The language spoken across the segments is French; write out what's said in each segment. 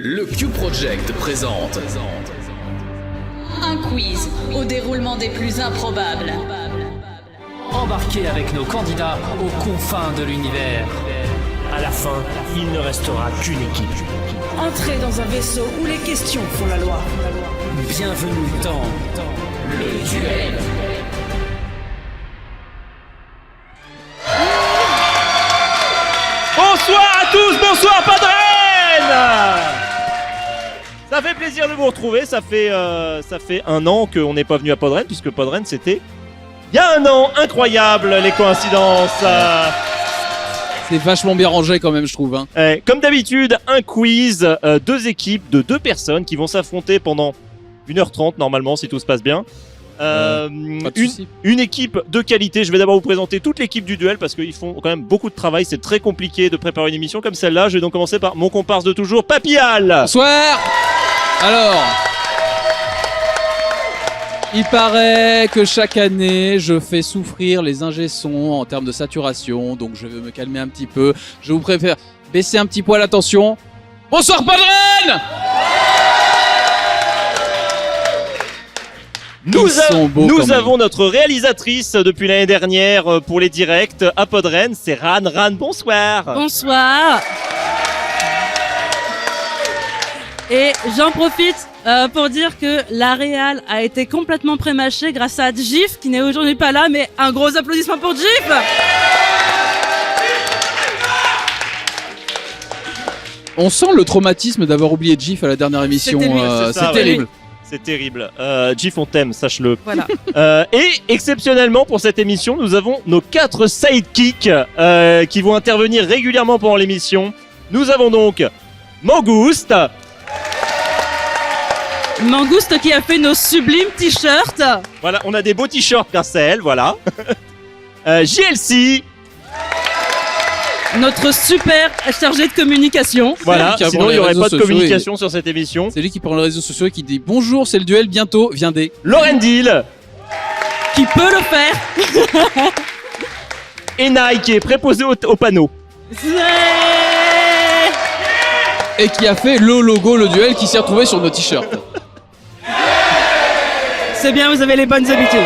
Le Q-Project présente un quiz au déroulement des plus improbables. Embarquez avec nos candidats aux confins de l'univers. À la fin, il ne restera qu'une équipe. Entrez dans un vaisseau où les questions font la loi. Bienvenue dans le duel. Bonsoir à tous, bonsoir Podren. Ça fait plaisir de vous retrouver, ça fait un an qu'on n'est pas venu à Podren, puisque Podren c'était il y a un an, incroyable les coïncidences. C'est vachement bien rangé quand même, je trouve. Hein. Comme d'habitude, un quiz, deux équipes de deux personnes qui vont s'affronter pendant 1h30 normalement si tout se passe bien. Une équipe de qualité. Je vais d'abord vous présenter toute l'équipe du duel parce qu'ils font quand même beaucoup de travail. C'est très compliqué de préparer une émission comme celle-là. Je vais donc commencer par mon comparse de toujours, Papillal. Bonsoir. Alors, il paraît que chaque année, je fais souffrir les ingé-sons en termes de saturation. Donc je vais me calmer un petit peu. Je vous préfère baisser un petit poil l'attention. Bonsoir Podren. Nous avons notre réalisatrice depuis l'année dernière pour les directs à Podren, c'est Ran. Ran, bonsoir. Bonsoir. Et j'en profite pour dire que la réal a été complètement prémâchée grâce à Gif qui n'est aujourd'hui pas là, mais un gros applaudissement pour Gif. On sent le traumatisme d'avoir oublié Gif à la dernière émission. C'est terrible. C'est terrible. Gif, on t'aime, sache-le. Voilà. Et exceptionnellement pour cette émission, nous avons nos 4 sidekicks qui vont intervenir régulièrement pendant l'émission. Nous avons donc Mangouste. Mangouste qui a fait nos sublimes t-shirts. Voilà, on a des beaux t-shirts grâce à elle, voilà. JLC. Notre super chargé de communication. Voilà, sinon il n'y aurait pas de communication sur cette émission. C'est lui qui prend les réseaux sociaux et qui dit bonjour, c'est le duel bientôt, viendez. Laurendil. Qui peut le faire. Et Nike qui est préposé au panneau. Et qui a fait le logo, le duel qui s'est retrouvé sur nos t-shirts. C'est bien, vous avez les bonnes habitudes.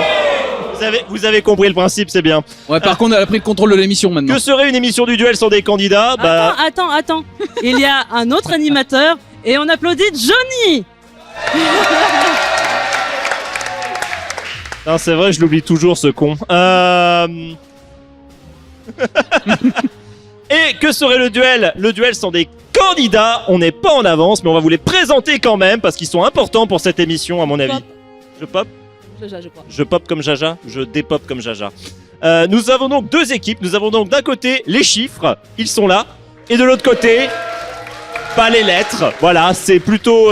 Vous avez compris le principe, c'est bien. Ouais, par contre, elle a pris le contrôle de l'émission maintenant. Que serait une émission du duel sans des candidats? Attends. Il y a un autre animateur et on applaudit Johnny. Non, c'est vrai, je l'oublie toujours ce con. Et que serait le duel? Le duel sans des candidats. On n'est pas en avance, mais on va vous les présenter quand même parce qu'ils sont importants pour cette émission, à mon avis. Je pop. Jaja, je crois. Je pop comme Jaja, je dépop comme Jaja. Nous avons donc deux équipes. Nous avons donc d'un côté les chiffres, ils sont là, et de l'autre côté, pas les lettres. Voilà, c'est plutôt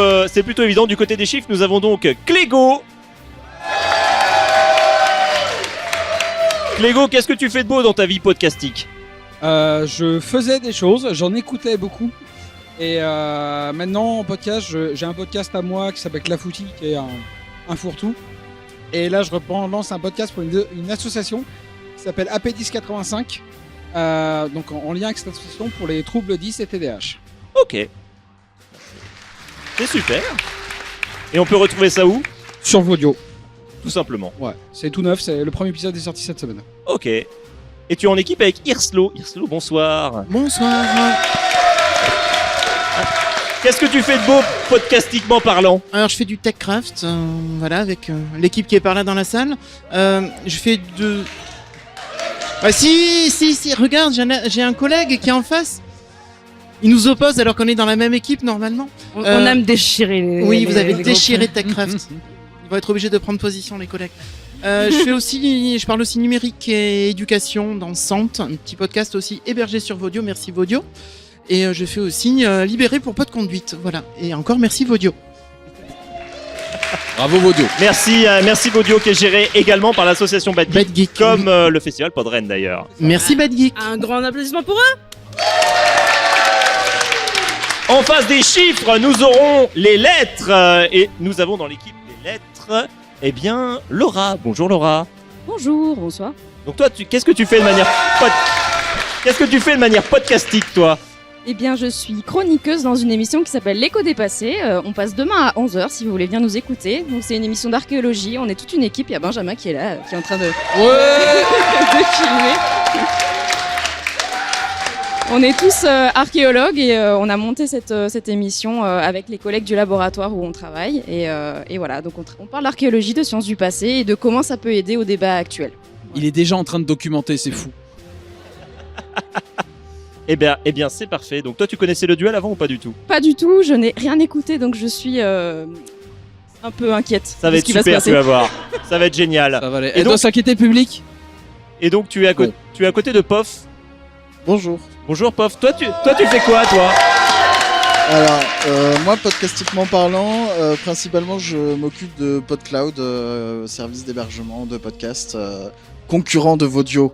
évident. Du côté des chiffres, nous avons donc Clégo. Clégo, qu'est-ce que tu fais de beau dans ta vie podcastique? Je faisais des choses, j'en écoutais beaucoup. Et maintenant en podcast, j'ai un podcast à moi qui s'appelle Clafoutis, qui est un fourre-tout. Et là, je lance un podcast pour une association qui s'appelle AP1085, donc en lien avec cette association pour les troubles 10 et TDAH. Ok. C'est super. Et on peut retrouver ça où? Sur Vodio. Tout simplement. Ouais, c'est tout neuf, le premier épisode est sorti cette semaine. Ok. Et tu es en équipe avec Irslo. Irslo, bonsoir. Bonsoir. Qu'est-ce que tu fais de beau podcastiquement parlant? Alors je fais du techcraft, voilà, avec l'équipe qui est par là dans la salle. Je fais de... Ah, si, regarde, j'ai un collègue qui est en face. Il nous oppose alors qu'on est dans la même équipe normalement. On aime déchirer les... Oui, vous avez déchiré techcraft. Ils vont être obligés de prendre position, les collègues. Je parle aussi numérique et éducation dans Sant, un petit podcast aussi hébergé sur Vodio, merci Vodio. Et je fais aussi Libéré pour pas de conduite, voilà. Et encore merci Vodio. Bravo Vodio. Merci Vodio qui est géré également par l'association Bad Geek, comme le festival Podren d'ailleurs. Merci Bad Geek. Un grand applaudissement pour eux. En face des chiffres, nous aurons les lettres et nous avons dans l'équipe des lettres, eh bien Laura. Bonjour Laura. Bonjour, bonsoir. Donc toi, qu'est-ce que tu fais de manière podcastique toi? Eh bien, je suis chroniqueuse dans une émission qui s'appelle L'écho des passés. On passe demain à 11h si vous voulez bien nous écouter. Donc, c'est une émission d'archéologie. On est toute une équipe. Il y a Benjamin qui est là, qui est en train de, de filmer. On est tous archéologues et on a monté cette émission avec les collègues du laboratoire où on travaille. Et voilà, donc on parle d'archéologie, de sciences du passé et de comment ça peut aider au débat actuel. Il est déjà en train de documenter, c'est fou. Eh bien, c'est parfait. Donc toi, tu connaissais le duel avant ou pas du tout? Pas du tout, je n'ai rien écouté, donc je suis un peu inquiète. Ça va être super, tu vas voir. Ça va être génial. Ça va aller. Elle doit s'inquiéter, public. Et donc, tu es à côté de Pof. Bonjour. Bonjour Pof. Toi, tu fais quoi, toi? Alors, moi, podcastiquement parlant, principalement, je m'occupe de PodCloud, service d'hébergement de podcasts, concurrent de Vodio.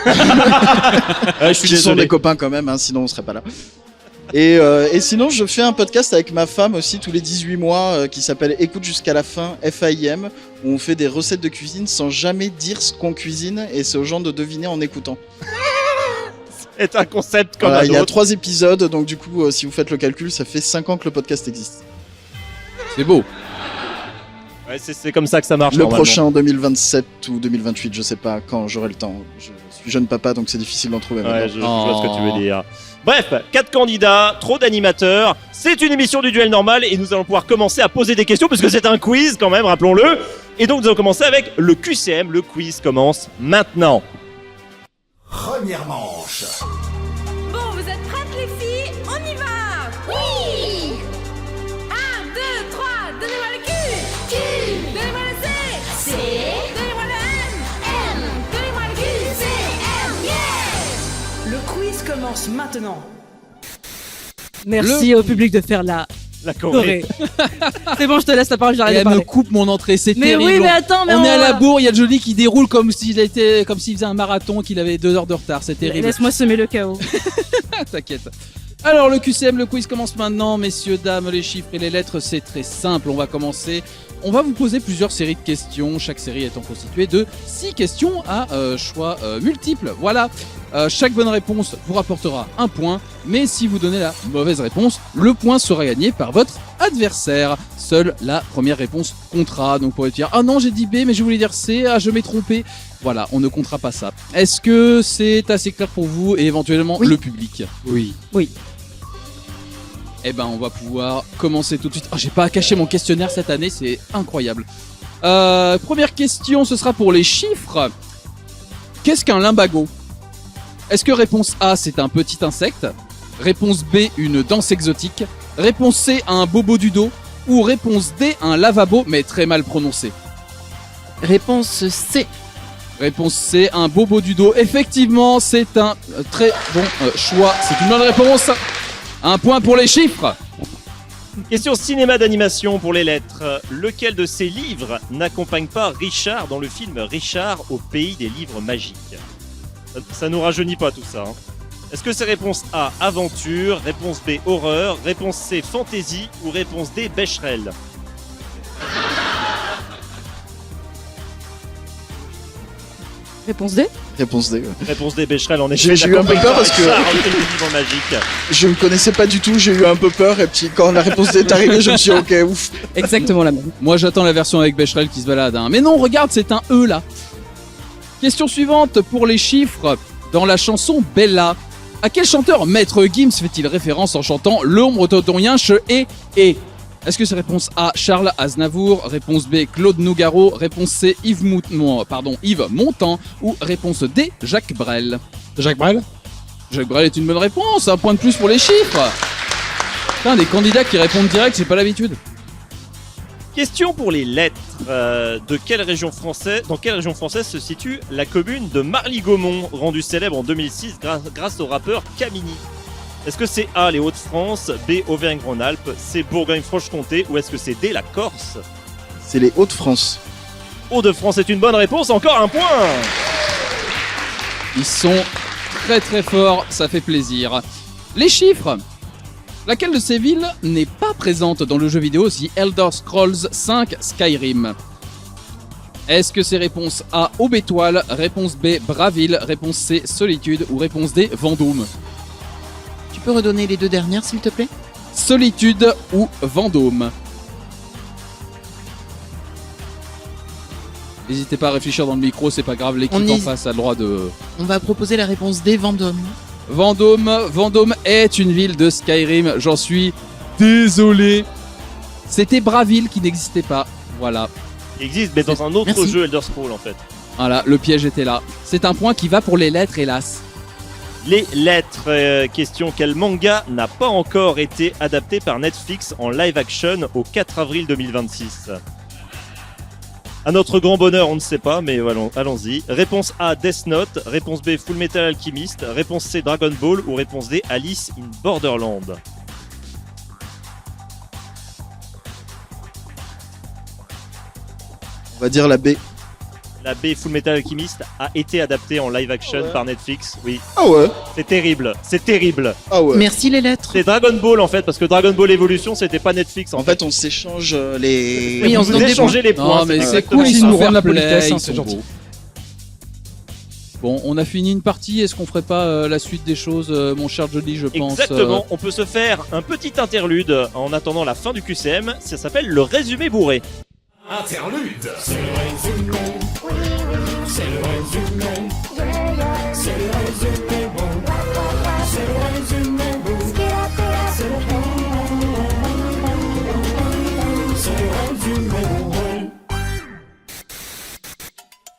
Je suis qui désolé. sont des copains quand même, hein, sinon on serait pas là. Et sinon, je fais un podcast avec ma femme aussi tous les 18 mois qui s'appelle Écoute jusqu'à la fin, FAIM, où on fait des recettes de cuisine sans jamais dire ce qu'on cuisine et c'est aux gens de deviner en écoutant. C'est un concept comme Voilà, un il y a autre. 3 épisodes, donc du coup, si vous faites le calcul, ça fait 5 ans que le podcast existe. C'est beau. Ouais, c'est comme ça que ça marche. Le normalement. prochain en 2027 ou 2028, je sais pas quand j'aurai le temps. Je suis jeune papa, donc c'est difficile d'en trouver. Ouais, maintenant. je vois ce que tu veux dire. Bref, 4 candidats, trop d'animateurs. C'est une émission du duel normal et nous allons pouvoir commencer à poser des questions parce que c'est un quiz quand même, rappelons-le. Et donc nous allons commencer avec le QCM. Le quiz commence maintenant. Première manche. Bon, vous êtes prêtes les filles? On y va! Oui! 1, 2, 3, donnez-moi le Q! Donnez-moi le C! Donnez-moi le M! Donnez-moi le Q! C, M, yeah! Le quiz commence maintenant. Merci au public de faire la Corée. C'est bon, je te laisse la parole, Et j'arrête de elle parler. me coupe mon entrée, c'est Mais terrible. oui, mais attends, mais on est à la va- bourre, il y a Johnny qui déroule comme s'il faisait un marathon, qu'il avait 2 heures de retard, c'est terrible. Laisse-moi semer le chaos. T'inquiète. Alors le QCM, le quiz commence maintenant, messieurs, dames, les chiffres et les lettres, c'est très simple, on va commencer. On va vous poser plusieurs séries de questions, chaque série étant constituée de 6 questions à choix multiples. Voilà, chaque bonne réponse vous rapportera un point, mais si vous donnez la mauvaise réponse, le point sera gagné par votre adversaire. Seule la première réponse comptera, donc vous pourrez dire « Ah non, j'ai dit B, mais je voulais dire C, ah je m'ai trompé ». Voilà, on ne comptera pas ça. Est-ce que c'est assez clair pour vous et éventuellement le public? Oui. Oui. Eh ben, on va pouvoir commencer tout de suite. Oh, j'ai pas caché mon questionnaire cette année, c'est incroyable. Première question, ce sera pour les chiffres. Qu'est-ce qu'un limbago? Est-ce que réponse A, c'est un petit insecte? Réponse B, une danse exotique? Réponse C, un bobo du dos? Ou réponse D, un lavabo, mais très mal prononcé? Réponse C. Réponse C, un bobo du dos. Effectivement, c'est un très bon choix. C'est une bonne réponse. Un point pour les chiffres. Question cinéma d'animation pour les lettres. Lequel de ces livres n'accompagne pas Richard dans le film Richard au pays des livres magiques? Ça nous rajeunit pas tout ça. Hein. Est-ce que c'est réponse A, aventure, réponse B, horreur, réponse C, fantasy ou réponse D, Becherel? Réponse D. Réponse D. Réponse D, Becherel, en effet. J'ai eu un peu peur parce que Richard au pays des livres magiques. je ne connaissais pas du tout, j'ai eu un peu peur et puis quand la réponse D est arrivée, je me suis dit ok, ouf. Exactement la même. Moi j'attends la version avec Becherel qui se balade. Hein. Mais non, regarde, c'est un E là. Question suivante pour les chiffres. Dans la chanson Bella, à quel chanteur Maître Gims fait-il référence en chantant L'ombre de ton rien et Est-ce que c'est réponse A, Charles Aznavour, réponse B, Claude Nougaro, réponse C, Yves Montand ou réponse D, Jacques Brel? Jacques Brel? Jacques Brel est une bonne réponse, un point de plus pour les chiffres. Putain, des candidats qui répondent direct, j'ai pas l'habitude. Question pour les lettres. Dans quelle région française se situe la commune de Marly-Gaumont, rendue célèbre en 2006 grâce au rappeur Camini? Est-ce que c'est A, les Hauts-de-France, B, Auvergne-Rhône-Alpes, C, Bourgogne-Franche-Comté ou est-ce que c'est D, la Corse? C'est les Hauts-de-France. Hauts-de-France est une bonne réponse, encore un point. Ils sont très très forts, ça fait plaisir. Les chiffres. Laquelle de ces villes n'est pas présente dans le jeu vidéo The Elder Scrolls 5 Skyrim? Est-ce que c'est réponse A, Aube-Étoile, réponse B, Braville, réponse C, Solitude ou réponse D, Vendôme? Tu peux redonner les deux dernières, s'il te plaît? Solitude ou Vendôme? N'hésitez pas à réfléchir dans le micro, c'est pas grave, l'équipe en face a le droit de... On va proposer la réponse D, Vendôme. Vendôme est une ville de Skyrim, j'en suis désolé. C'était Braville qui n'existait pas, voilà. Il existe, mais dans un autre jeu Elder Scrolls en fait. Voilà, le piège était là. C'est un point qui va pour les lettres, hélas. Les lettres, question, quel manga n'a pas encore été adapté par Netflix en live action au 4 avril 2026? À notre grand bonheur, on ne sait pas, mais allons-y. Réponse A, Death Note. Réponse B, Full Metal Alchemist. Réponse C, Dragon Ball. Ou réponse D, Alice in Borderland. On va dire la B. La B, Full Metal Alchemist, a été adaptée en live action par Netflix. Oui. Ah ouais. C'est terrible. C'est terrible. Ah ouais. Merci les lettres. C'est Dragon Ball en fait, parce que Dragon Ball Evolution, c'était pas Netflix. En fait, on s'échange les. Oui, on se échange les points. Non, mais c'est exactement cool, ils ça. nous rendent la fair play, politesse, ils c'est sont gentil. beaux. Bon, on a fini une partie, est-ce qu'on ferait pas la suite des choses, mon cher Johnny, je pense Exactement, on peut se faire un petit interlude en attendant la fin du QCM, ça s'appelle le résumé bourré. Interlude. C'est le résumé. C'est le résumé. C'est le résumé bon. C'est le résumé bon. C'est le résumé bon.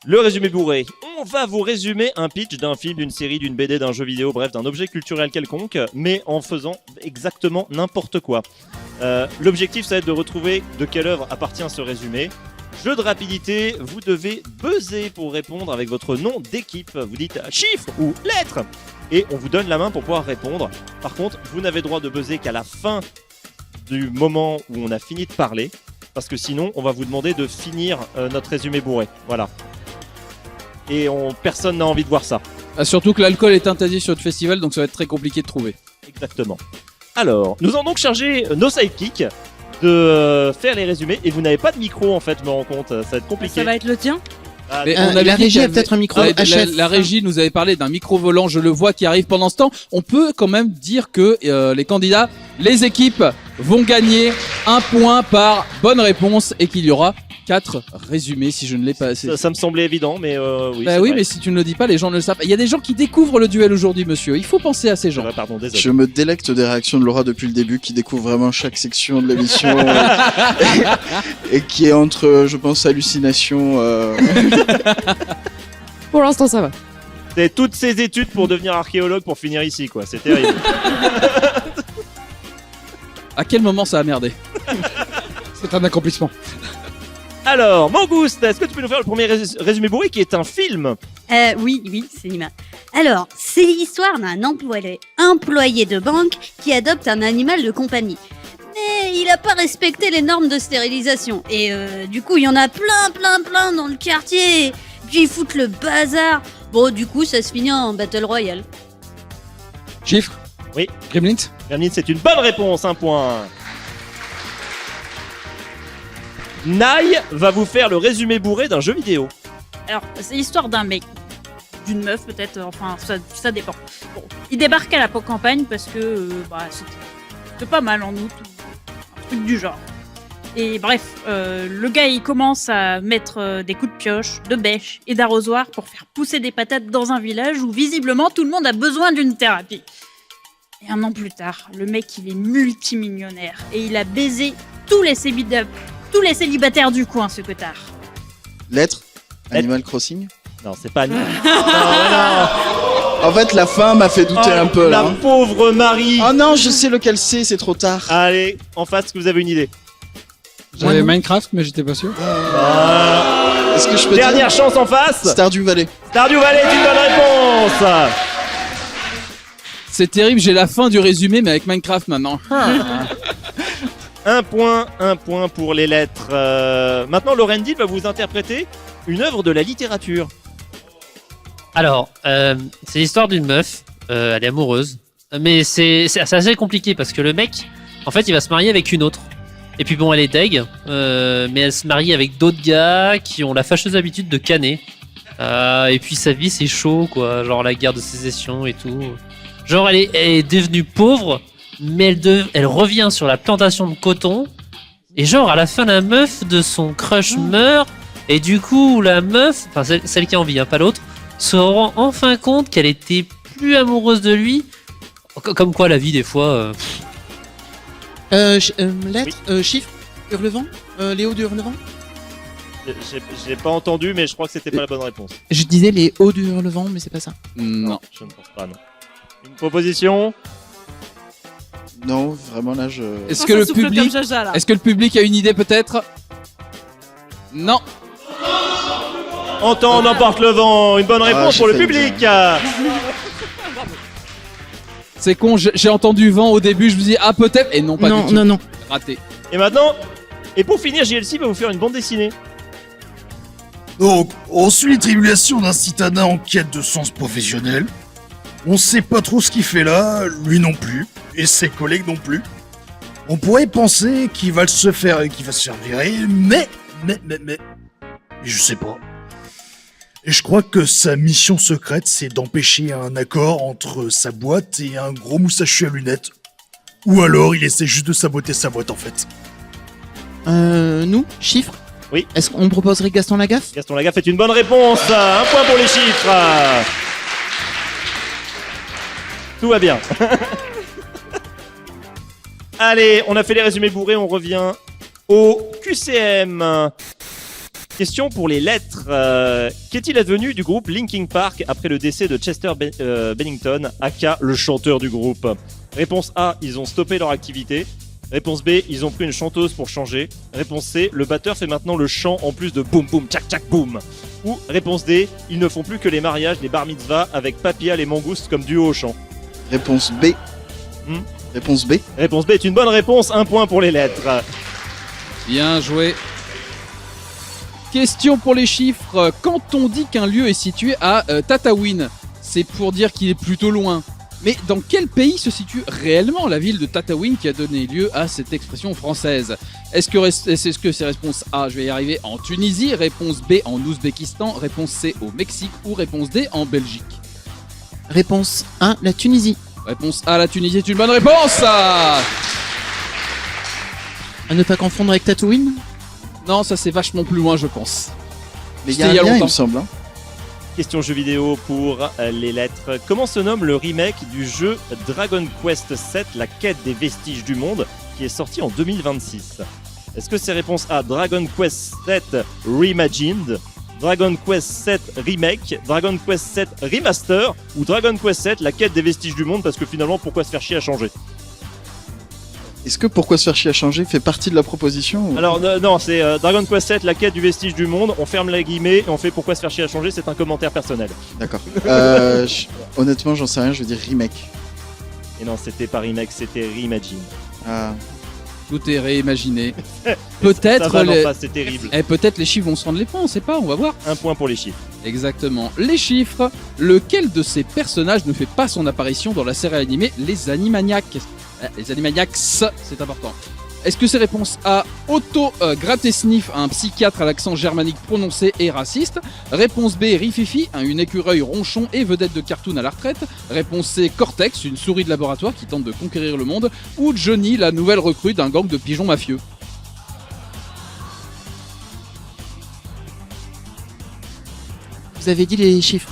Le résumé bourré. On va vous résumer un pitch d'un film, d'une série, d'une BD, d'un jeu vidéo, bref, d'un objet culturel quelconque, mais en faisant exactement n'importe quoi. L'objectif, ça va être de retrouver de quelle œuvre appartient ce résumé. Jeu de rapidité, vous devez buzzer pour répondre avec votre nom d'équipe. Vous dites chiffre ou lettre et on vous donne la main pour pouvoir répondre. Par contre, vous n'avez droit de buzzer qu'à la fin du moment où on a fini de parler, parce que sinon, on va vous demander de finir notre résumé bourré. Voilà. Et personne n'a envie de voir ça. Ah, surtout que l'alcool est interdit sur le festival, donc ça va être très compliqué de trouver. Exactement. Alors, nous avons donc chargé nos sidekicks de faire les résumés. Et vous n'avez pas de micro en fait, je me rends compte. Ça va être compliqué. Ça va être le tien. Mais la avait dit régie qu'il y a avait- peut-être un micro Ouais, HF. la régie nous avait parlé d'un micro volant, je le vois qui arrive pendant ce temps. On peut quand même dire que les candidats, les équipes vont gagner un point par bonne réponse et qu'il y aura 4 résumés si je ne l'ai pas assez. Ça me semblait évident, mais oui. Bah c'est oui, vrai. mais si tu ne le dis pas, les gens ne le savent pas. Il y a des gens qui découvrent le duel aujourd'hui, monsieur. Il faut penser à ces gens. Pardon, désolé. Je me délecte des réactions de Laura depuis le début, qui découvre vraiment chaque section de l'émission et qui est entre, je pense, hallucination. Pour l'instant, ça va. C'est toutes ces études pour devenir archéologue pour finir ici, quoi. C'est terrible. À quel moment ça a merdé? C'est un accomplissement. Alors, Mangouste, est-ce que tu peux nous faire le premier résumé bourré qui est un film? Oui, c'est Nima. Alors, c'est l'histoire d'un employé de banque qui adopte un animal de compagnie. Mais il a pas respecté les normes de stérilisation. Et du coup, il y en a plein dans le quartier. Puis ils foutent le bazar. Bon, du coup, ça se finit en Battle Royale. Chiffre? Oui. Gremlins? Gremlins, c'est une bonne réponse, un point. Nai va vous faire le résumé bourré d'un jeu vidéo. Alors, c'est l'histoire d'un mec, d'une meuf peut-être, enfin, ça dépend. Bon, il débarque à la campagne parce que c'était pas mal en août, un truc du genre. Et bref, le gars il commence à mettre des coups de pioche, de bêche et d'arrosoir pour faire pousser des patates dans un village où visiblement tout le monde a besoin d'une thérapie. Et un an plus tard, le mec il est multimillionnaire et il a baisé tous les célibataires du coin, ce cotard. Lettre? Animal Crossing? Non, c'est pas Animal. En fait, la fin m'a fait douter un peu La là. pauvre Marie. Oh non, je sais lequel c'est trop tard. Allez, en face, est-ce que vous avez une idée? J'avais Minecraft, mais j'étais pas sûr. Est-ce que je peux Dernière dire chance en face. Stardew Valley. Stardew Valley est une bonne réponse. C'est terrible, j'ai la fin du résumé, mais avec Minecraft maintenant. Un point pour les lettres. Maintenant, Laurendil va vous interpréter une œuvre de la littérature. Alors, c'est l'histoire d'une meuf, elle est amoureuse, mais c'est assez compliqué parce que le mec, en fait, il va se marier avec une autre. Et puis bon, elle est deg, mais elle se marie avec d'autres gars qui ont la fâcheuse habitude de canner. Et puis sa vie, c'est chaud, quoi, genre la guerre de sécession et tout. Genre, elle est devenue pauvre, mais elle revient sur la plantation de coton. Et genre, à la fin, la meuf de son crush meurt. Et du coup, la meuf, enfin celle qui a envie, hein, pas l'autre, se rend enfin compte qu'elle était plus amoureuse de lui. Comme quoi, la vie, des fois... Lettre, chiffre, Hurlevent, Léo du Hurlevent. J'ai pas entendu, mais je crois que c'était pas la bonne réponse. Je disais les hauts du Hurlevent, mais c'est pas ça. Non. Je ne pense pas, non. Une proposition? Non, vraiment là, je. Est-ce que le public, est-ce que le public a une idée peut-être? Non. Anton emporte le vent. Une bonne réponse pour le public. C'est con, j'ai entendu vent au début, je me dis ah peut-être, et non pas du tout. Non. Raté. Et maintenant, et pour finir, JLC va vous faire une bande dessinée. Donc, on suit les tribulations d'un citadin en quête de sens professionnel. On sait pas trop ce qu'il fait là, lui non plus, et ses collègues non plus. On pourrait penser qu'il va se faire virer, mais je sais pas. Et je crois que sa mission secrète, c'est d'empêcher un accord entre sa boîte et un gros moustachu à lunettes. Ou alors, il essaie juste de saboter sa boîte en fait. Nous, chiffres. Oui. Est-ce qu'on proposerait Gaston Lagaffe? Gaston Lagaffe est une bonne réponse. Un point pour les chiffres. Tout va bien. Allez, on a fait les résumés bourrés, on revient au QCM. Question pour les lettres. Qu'est-il advenu du groupe Linkin Park après le décès de Chester Bennington, aka le chanteur du groupe? Réponse A, ils ont stoppé leur activité. Réponse B, ils ont pris une chanteuse pour changer. Réponse C, le batteur fait maintenant le chant en plus de boum boum tchac tchac boum. Ou réponse D, ils ne font plus que les mariages, les bar mitzvahs avec Papia les Mangoustes comme duo au chant. Réponse B. Réponse B. Réponse B est une bonne réponse, un point pour les lettres. Bien joué. Question pour les chiffres. Quand on dit qu'un lieu est situé à Tataouine, c'est pour dire qu'il est plutôt loin. Mais dans quel pays se situe réellement la ville de Tataouine qui a donné lieu à cette expression française? Est-ce que c'est réponse A, je vais y arriver, en Tunisie, réponse B en Ouzbékistan, réponse C au Mexique ou réponse D en Belgique? Réponse A, la Tunisie. Réponse A, la Tunisie est une bonne réponse. À ne pas confondre avec Tatooine. Non, ça c'est vachement plus loin je pense. Mais il y a un lien, il me semble. Question jeu vidéo pour les lettres. Comment se nomme le remake du jeu Dragon Quest VII, la quête des vestiges du monde, qui est sorti en 2026? Est-ce que c'est réponse A, Dragon Quest VII Reimagined, Dragon Quest VII Remake, Dragon Quest VII Remaster ou Dragon Quest VII, la quête des vestiges du monde? Parce que finalement, pourquoi se faire chier à changer? Est-ce que pourquoi se faire chier à changer fait partie de la proposition ou... Alors non, c'est Dragon Quest VII, la quête du vestige du monde. On ferme les guillemets et on fait pourquoi se faire chier à changer. C'est un commentaire personnel. D'accord. Honnêtement, j'en sais rien. Je veux dire remake. Et non, c'était pas remake, c'était reimagine. Ah. Tout est réimaginé. Peut-être c'est terrible. Peut-être les chiffres vont se rendre les points, on sait pas, on va voir. Un point pour les chiffres. Exactement. Les chiffres. Lequel de ces personnages ne fait pas son apparition dans la série animée Les Animaniacs? Les Animaniacs, c'est important. Est-ce que c'est réponse A, Otto Gratesniff, un psychiatre à l'accent germanique prononcé et raciste? Réponse B, Rififi, une écureuil ronchon et vedette de cartoon à la retraite? Réponse C, Cortex, une souris de laboratoire qui tente de conquérir le monde? Ou Johnny, la nouvelle recrue d'un gang de pigeons mafieux? Vous avez dit les chiffres.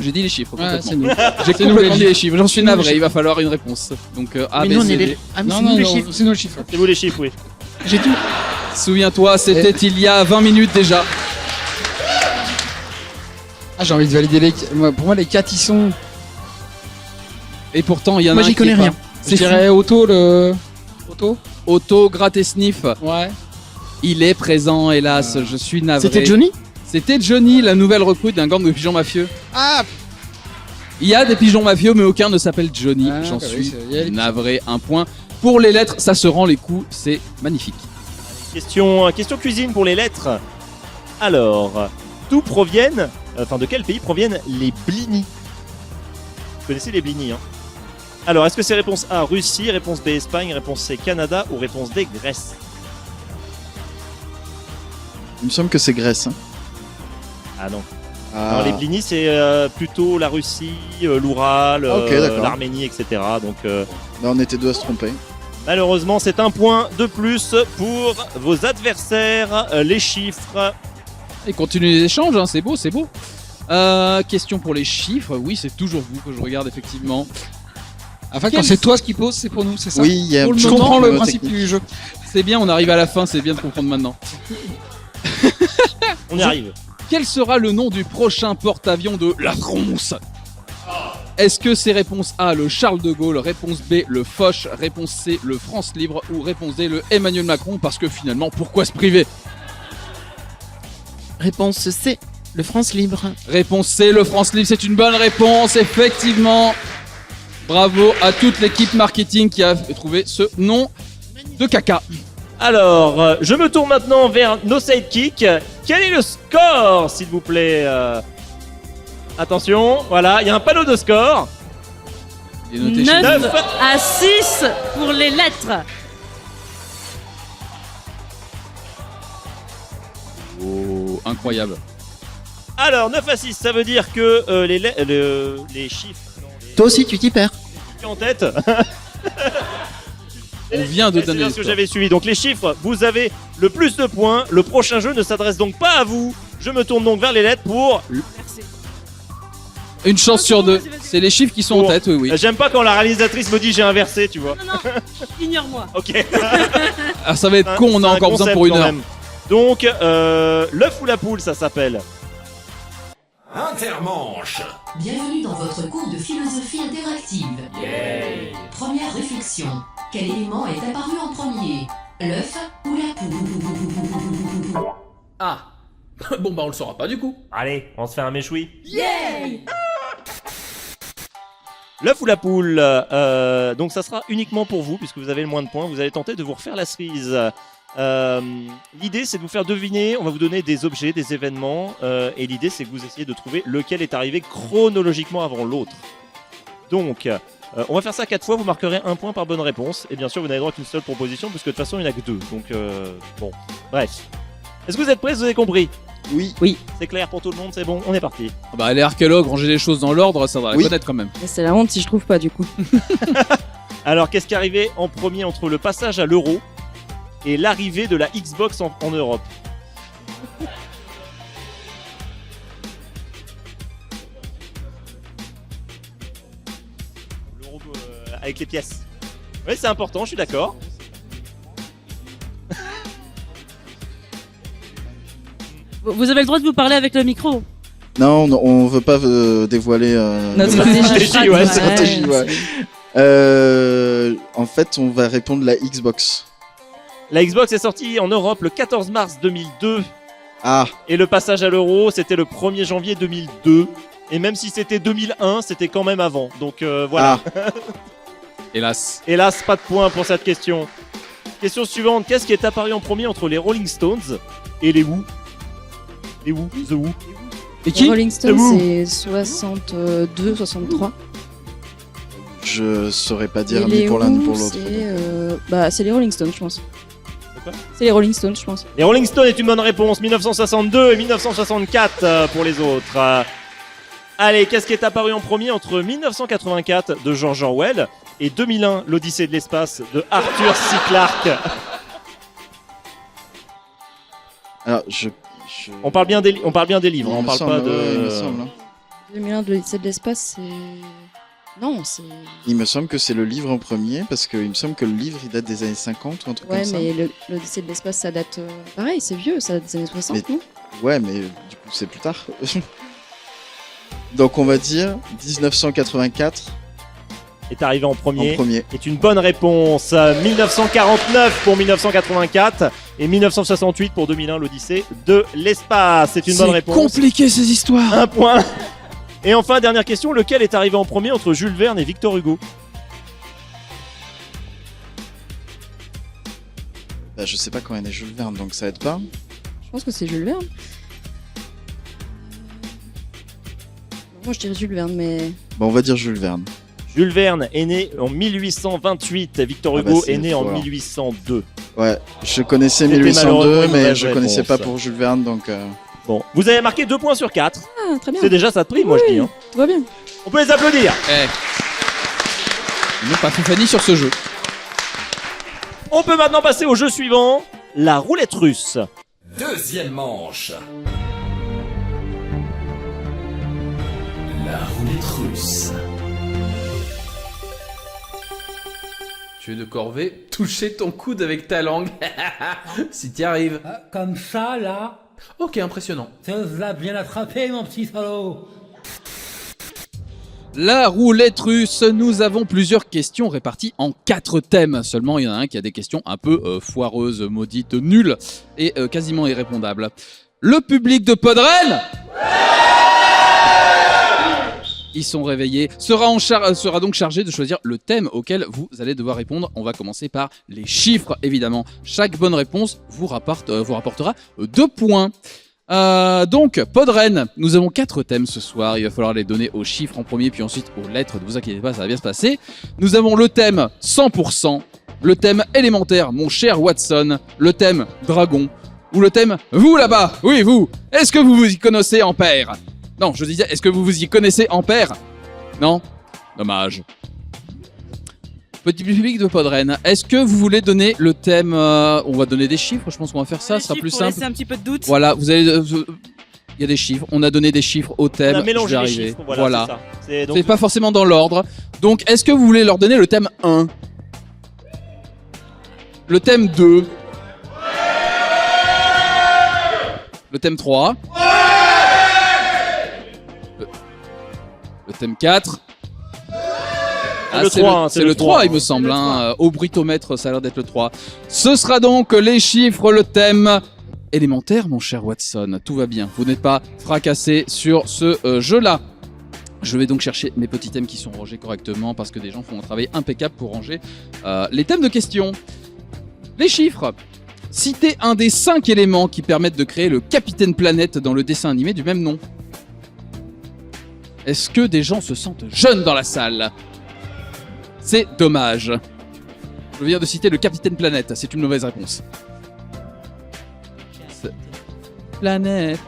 J'ai dit les chiffres. Ouais, complètement. c'est nous. J'ai C'est nous complètement les dit les chiffres. chiffres. J'en suis C'est nous les navré. Il chiffres. va falloir une réponse. Donc A, Mais B, nous, on C, est D. les- Ah, mais c'est nous les chiffres. C'est nos chiffres. C'est vous les chiffres, oui. J'ai dit. Souviens-toi, c'était il y a 20 minutes déjà. Ah, j'ai envie de valider les. Pour moi, les 4 ils sont. Et pourtant, il y en Moi, a un j'y qui connais est pas. rien. C'est Je dirais Otto le. Otto Gratesniff. Ouais. Il est présent, hélas. Je suis navré. C'était Johnny? C'était Johnny, la nouvelle recrue d'un gang de pigeons mafieux. Ah. Il y a des pigeons mafieux, mais aucun ne s'appelle Johnny. Ah, J'en bah suis oui, il y a les navré. Un point. Pour les lettres, ça se rend les coups. C'est magnifique. Question cuisine pour les lettres. Alors, d'où proviennent, de quel pays proviennent les blinis? Vous connaissez les blinis, hein? Alors, est-ce que c'est réponse A, Russie, réponse B, Espagne, réponse C, Canada ou réponse D, Grèce? Il me semble que c'est Grèce. Hein. Ah non. Alors, les Blini, c'est plutôt la Russie, l'Oural, Ok, d'accord. l'Arménie, etc. Donc, Là, on était deux à se tromper. malheureusement, c'est un point de plus pour vos adversaires. Les chiffres. Et continuez les échanges, hein, c'est beau, c'est beau. Question pour les chiffres. Oui, c'est toujours vous que je regarde effectivement. Enfin, quand c'est toi ce qui pose, c'est pour nous, c'est ça? Oui, il y a Pour un le petit moment, comprends le problème principe technique. du jeu. C'est bien, on arrive à la fin, c'est bien de comprendre maintenant. On y arrive. Quel sera le nom du prochain porte-avions de la France? Est-ce que c'est réponse A, le Charles de Gaulle, réponse B, le Foch, réponse C, le France Libre ou réponse D, le Emmanuel Macron? Parce que finalement, pourquoi se priver? Réponse C, le France Libre. Réponse C, le France Libre, c'est une bonne réponse, effectivement. Bravo à toute l'équipe marketing qui a trouvé ce nom de caca. Alors, je me tourne maintenant vers nos sidekicks. Quel est le score, s'il vous plaît? Attention, voilà, il y a un panneau de score. Il est noté chez 9 nous. à 6 pour les lettres. Oh, incroyable. Alors, 9 à 6, ça veut dire que les chiffres Toi aussi, tu t'y perds. en tête. On vient de C'est donner bien le ce que score. j'avais suivi. Donc les chiffres, vous avez le plus de points. Le prochain jeu ne s'adresse donc pas à vous. Je me tourne donc vers les lettres pour... Une chance sur deux. C'est les chiffres qui sont en pour- tête, oui, oui. J'aime pas quand la réalisatrice me dit j'ai inversé, tu vois. Non, ignore-moi. Ok. Ah, ça va être con, on a C'est un encore besoin concept pour une quand heure. même. Donc, l'œuf ou la poule, ça s'appelle. Intermanche. Bienvenue dans votre cours de philosophie interactive. Première réflexion. Quel élément est apparu en premier? L'œuf ou la poule? Ah. Bon bah on le saura pas du coup. Allez, on se fait un méchoui. Yay! L'œuf ou la poule, donc ça sera uniquement pour vous, puisque vous avez le moins de points. Vous allez tenter de vous refaire la cerise. L'idée, c'est de vous faire deviner. On va vous donner des objets, des événements. Et l'idée, c'est que vous essayez de trouver lequel est arrivé chronologiquement avant l'autre. Donc, on va faire ça 4 fois. Vous marquerez un point par bonne réponse. Et bien sûr, vous n'avez droit qu'une seule proposition, puisque de toute façon, il n'y en a que 2. Donc, bon, bref. Est-ce que vous êtes prêts? Vous avez compris? Oui. Oui. C'est clair pour tout le monde? C'est bon? On est parti. Bah, les archéologues, ranger les choses dans l'ordre, ça va la Oui. connaître quand même. C'est la honte si je trouve pas du coup. Alors, qu'est-ce qui est arrivé en premier entre le passage à l'euro et l'arrivée de la Xbox en Europe? L'euro avec les pièces. Oui, c'est important, je suis d'accord. Vous avez le droit de vous parler avec le micro. Non, on veut pas dévoiler Notre nos stratégie. ouais, Ouais, stratégie, ouais. c'est- En fait, on va répondre la Xbox. La Xbox est sortie en Europe le 14 mars 2002. Ah. Et le passage à l'euro, c'était le 1er janvier 2002. Et même si c'était 2001, c'était quand même avant. Donc voilà. Hélas. Hélas, pas de point pour cette question. Question suivante. Qu'est-ce qui est apparu en premier entre les Rolling Stones et les Who? Les Who? The Who? Et qui? Rolling Stone, The Who. c'est 62, 63. Je saurais pas Et dire ni les pour l'un ni Who, pour l'autre. c'est les Rolling Stones, je pense. Quoi? C'est les Rolling Stones, je pense. Les Rolling Stones est une bonne réponse. 1962 et 1964 pour les autres. Allez, qu'est-ce qui est apparu en premier entre 1984 de George Orwell et 2001, l'Odyssée de l'espace de Arthur C. Clarke? Alors, On parle bien des livres, Il on me parle semble, pas de... ouais, il me semble, hein. 2001 de l'Odyssée de l'espace, c'est... Non, c'est... Il me semble que c'est le livre en premier, parce qu'il me semble que le livre il date des années 50 ou un truc Ouais, comme ça. mais l'Odyssée de l'espace, ça date... Pareil, c'est vieux, ça date des années 60, Mais- non? Ouais, mais du coup c'est plus tard. Donc on va dire 1984. Est arrivé en premier. En premier. Est une bonne réponse. 1949 pour 1984 et 1968 pour 2001, l'Odyssée de l'espace. C'est une bonne réponse. C'est compliqué ces histoires. Un point. Et enfin, dernière question, lequel est arrivé en premier entre Jules Verne et Victor Hugo? Bah, je sais pas quand est né Jules Verne, donc ça aide pas. Je pense que c'est Jules Verne. Moi, je dirais Jules Verne, mais... Bon, on va dire Jules Verne. Jules Verne est né en 1828, Victor Ah bah, Hugo c'est est né en fort. 1802. Ouais, je connaissais C'était 1802, malheureusement une mais mauvaise je connaissais pas réponse. pour Jules Verne, donc. Bon, vous avez marqué 2 points sur 4. Ah, très bien. C'est déjà ça de prix, moi je dis. Hein. Tout va bien. On peut les applaudir. Ils n'ont pas fait Fanny sur ce jeu. On peut maintenant passer au jeu suivant, la roulette russe. Deuxième manche. La roulette russe. Tu es de corvée, toucher ton coude avec ta langue. Si t'y arrives. Comme ça, là. Ok, impressionnant. Tu l'as bien attrapé, mon petit salaud. La roulette russe, nous avons plusieurs questions réparties en 4 thèmes. Seulement, il y en a un qui a des questions un peu foireuses, maudites, nulles et quasiment irrépondables. Le public de Podren, ils sont réveillés, sera donc chargé de choisir le thème auquel vous allez devoir répondre. On va commencer par les chiffres, évidemment. Chaque bonne réponse vous rapportera 2 points. Donc, Podren, nous avons 4 thèmes ce soir. Il va falloir les donner aux chiffres en premier, puis ensuite aux lettres. Ne vous inquiétez pas, ça va bien se passer. Nous avons le thème 100%, le thème élémentaire, mon cher Watson, le thème dragon, ou le thème vous là-bas. Oui, vous. Est-ce que vous vous y connaissez en paire? Non, je disais, est-ce que vous vous y connaissez en paire? Non? Dommage. Petit public de Podren, est-ce que vous voulez donner le thème on va donner des chiffres, je pense qu'on va faire ça, ce sera plus simple. Pour laisser un petit peu de doute. Voilà, vous allez... il y a des chiffres, on a donné des chiffres au thème. On a mélangé je vais les arriver. chiffres, voilà. C'est ça. C'est donc- C'est pas forcément dans l'ordre. Donc, est-ce que vous voulez leur donner le thème 1? Le thème 2? Le thème 3? Le thème 4? C'est le 3, c'est le 3, il me semble. Hein. Au bruitomètre, ça a l'air d'être le 3. Ce sera donc les chiffres, le thème élémentaire, mon cher Watson. Tout va bien. Vous n'êtes pas fracassé sur ce jeu-là. Je vais donc chercher mes petits thèmes qui sont rangés correctement parce que des gens font un travail impeccable pour ranger les thèmes de questions. Les chiffres. Citez un des 5 éléments qui permettent de créer le Capitaine Planète dans le dessin animé du même nom. Est-ce que des gens se sentent jeunes dans la salle? C'est dommage. Je viens de citer le Capitaine Planète, c'est une mauvaise réponse. Planète.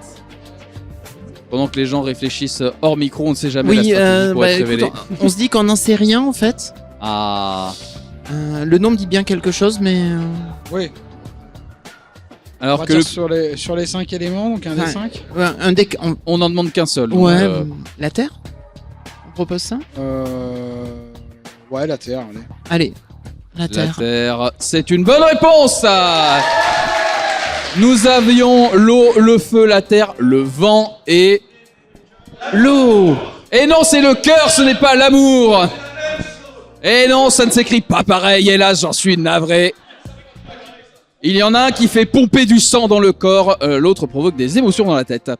Pendant que les gens réfléchissent hors micro, on ne sait jamais la stratégie pour être révélée. on se dit qu'on n'en sait rien en fait. Ah. Le nom me dit bien quelque chose, mais. Oui. Alors on va que dire sur les 5 éléments, donc un des 5. Ouais, un deck. On n'en demande qu'un seul. Ouais. donc, La Terre. On propose ça. Ouais, la Terre. Allez. Allez. La Terre. La Terre, c'est une bonne réponse. Nous avions l'eau, le feu, la terre, le vent et l'eau. Et non, c'est le cœur, ce n'est pas l'amour. Et non, ça ne s'écrit pas pareil, hélas, j'en suis navré. Il y en a un qui fait pomper du sang dans le corps, l'autre provoque des émotions dans la tête.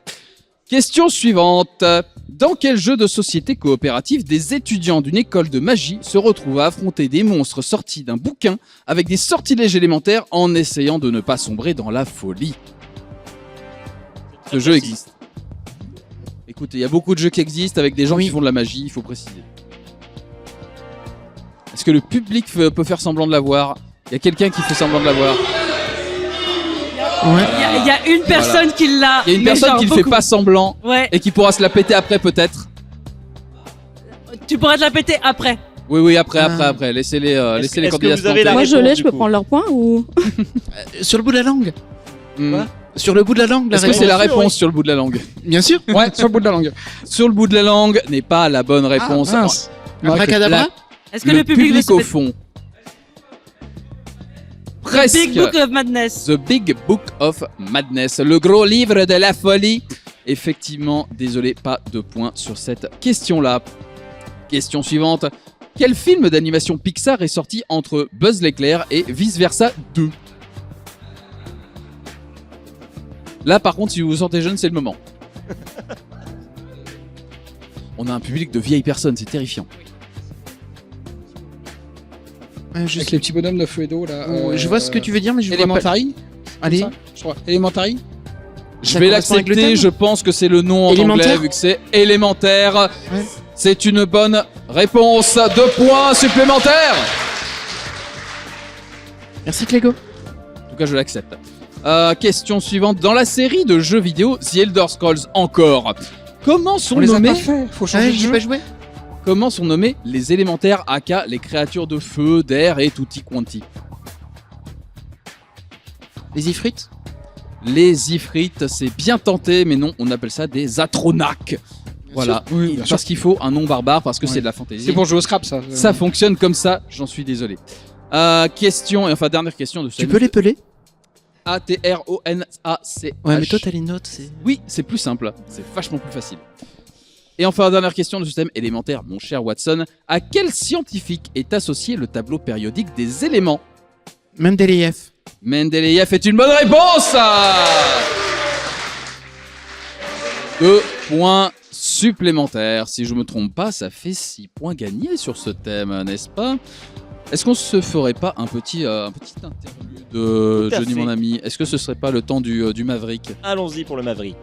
Question suivante. Dans quel jeu de société coopérative des étudiants d'une école de magie se retrouvent à affronter des monstres sortis d'un bouquin avec des sortilèges élémentaires en essayant de ne pas sombrer dans la folie? Ce jeu existe. Écoutez, il y a beaucoup de jeux qui existent avec des gens qui font de la magie, il faut préciser. Est-ce que le public peut faire semblant de l'avoir? Il y a quelqu'un qui fait semblant de l'avoir. Il y a une personne qui l'a. Il y a une mais personne genre qui ne fait beaucoup. pas semblant Ouais. et qui pourra se la péter après peut-être. Tu pourras te la péter après. Oui, après. Laissez-les candidats se planter. Moi je l'ai, je peux prendre leur point ou. Sur le bout de la langue. Sur le bout de la langue, la Est-ce que réponse. c'est la réponse sur le bout de la langue? Bien sûr. Ouais, sur le bout de la langue. Sur le bout de la langue n'est pas la bonne réponse. Ah, mince. Alors, Abracadabra. Est-ce que le public au fond. Presque. Big Book of Madness. The Big Book of Madness, le gros livre de la folie. Effectivement, désolé, pas de points sur cette question-là. Question suivante. Quel film d'animation Pixar est sorti entre Buzz l'éclair et Vice Versa 2? Là, par contre, si vous vous sentez jeune, c'est le moment. On a un public de vieilles personnes, c'est terrifiant. Avec les petits bonhommes de feu et d'eau là. Je vois ce que tu veux dire, mais je vois pas. Elementary. Allez. Comme ça, je crois. Elementary. Je vais l'accepter, je pense que c'est le nom en Élémentaire. anglais vu que c'est élémentaire. C'est une bonne réponse. 2 points supplémentaires. Merci Clégo. En tout cas, je l'accepte. Question suivante. Dans la série de jeux vidéo The Elder Scrolls encore, comment sont On les a nommés pas fait, faut changer de j'ai jeu. pas joué. Comment sont nommés les élémentaires aka les créatures de feu, d'air et tutti quanti? Les ifrites. Les ifrites, c'est bien tenté, mais non, on appelle ça des atronachs. Voilà, sûr. Oui, bien parce sûr. qu'il faut un nom barbare, parce que Ouais. c'est de la fantaisie. C'est pour jouer au Scrap, ça. Ça fonctionne comme ça, j'en suis désolé. Question, et enfin dernière question de ce Tu peux l'épeler? A-T-R-O-N-A-C-H. Ouais, mais toi t'as les notes. C'est... Oui, c'est plus simple, c'est vachement plus facile. Et enfin, dernière question de système élémentaire, mon cher Watson. À quel scientifique est associé le tableau périodique des éléments? Mendeleïev. Mendeleïev est une bonne réponse. 2 points supplémentaires. Si je me trompe pas, ça fait 6 points gagnés sur ce thème, n'est-ce pas? Est-ce qu'on se ferait pas un petit interlude, Tout à Johnny fait. mon ami? Est-ce que ce serait pas le temps du Maverick? Allons-y pour le Maverick.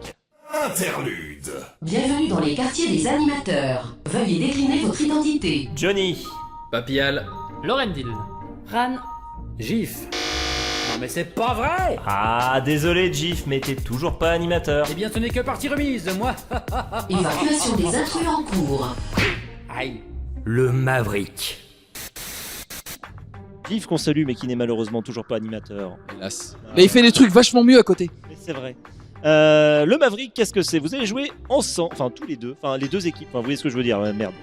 Interlude. Bienvenue dans les quartiers des animateurs. Veuillez décliner votre identité. Johnny. Papial. Lorendil. Ran. Gif. Non mais c'est pas vrai. Ah, désolé Gif, mais t'es toujours pas animateur. Eh bien ce n'est que partie remise, moi. Évacuation des intrus en cours. Aïe. Le Maverick. Gif qu'on salue, mais qui n'est malheureusement toujours pas animateur. Hélas. Mais il fait des trucs vachement mieux à côté. Mais c'est vrai. Le Maverick, qu'est-ce que c'est? Vous allez jouer ensemble, enfin tous les deux, enfin les deux équipes, enfin, vous voyez ce que je veux dire, merde.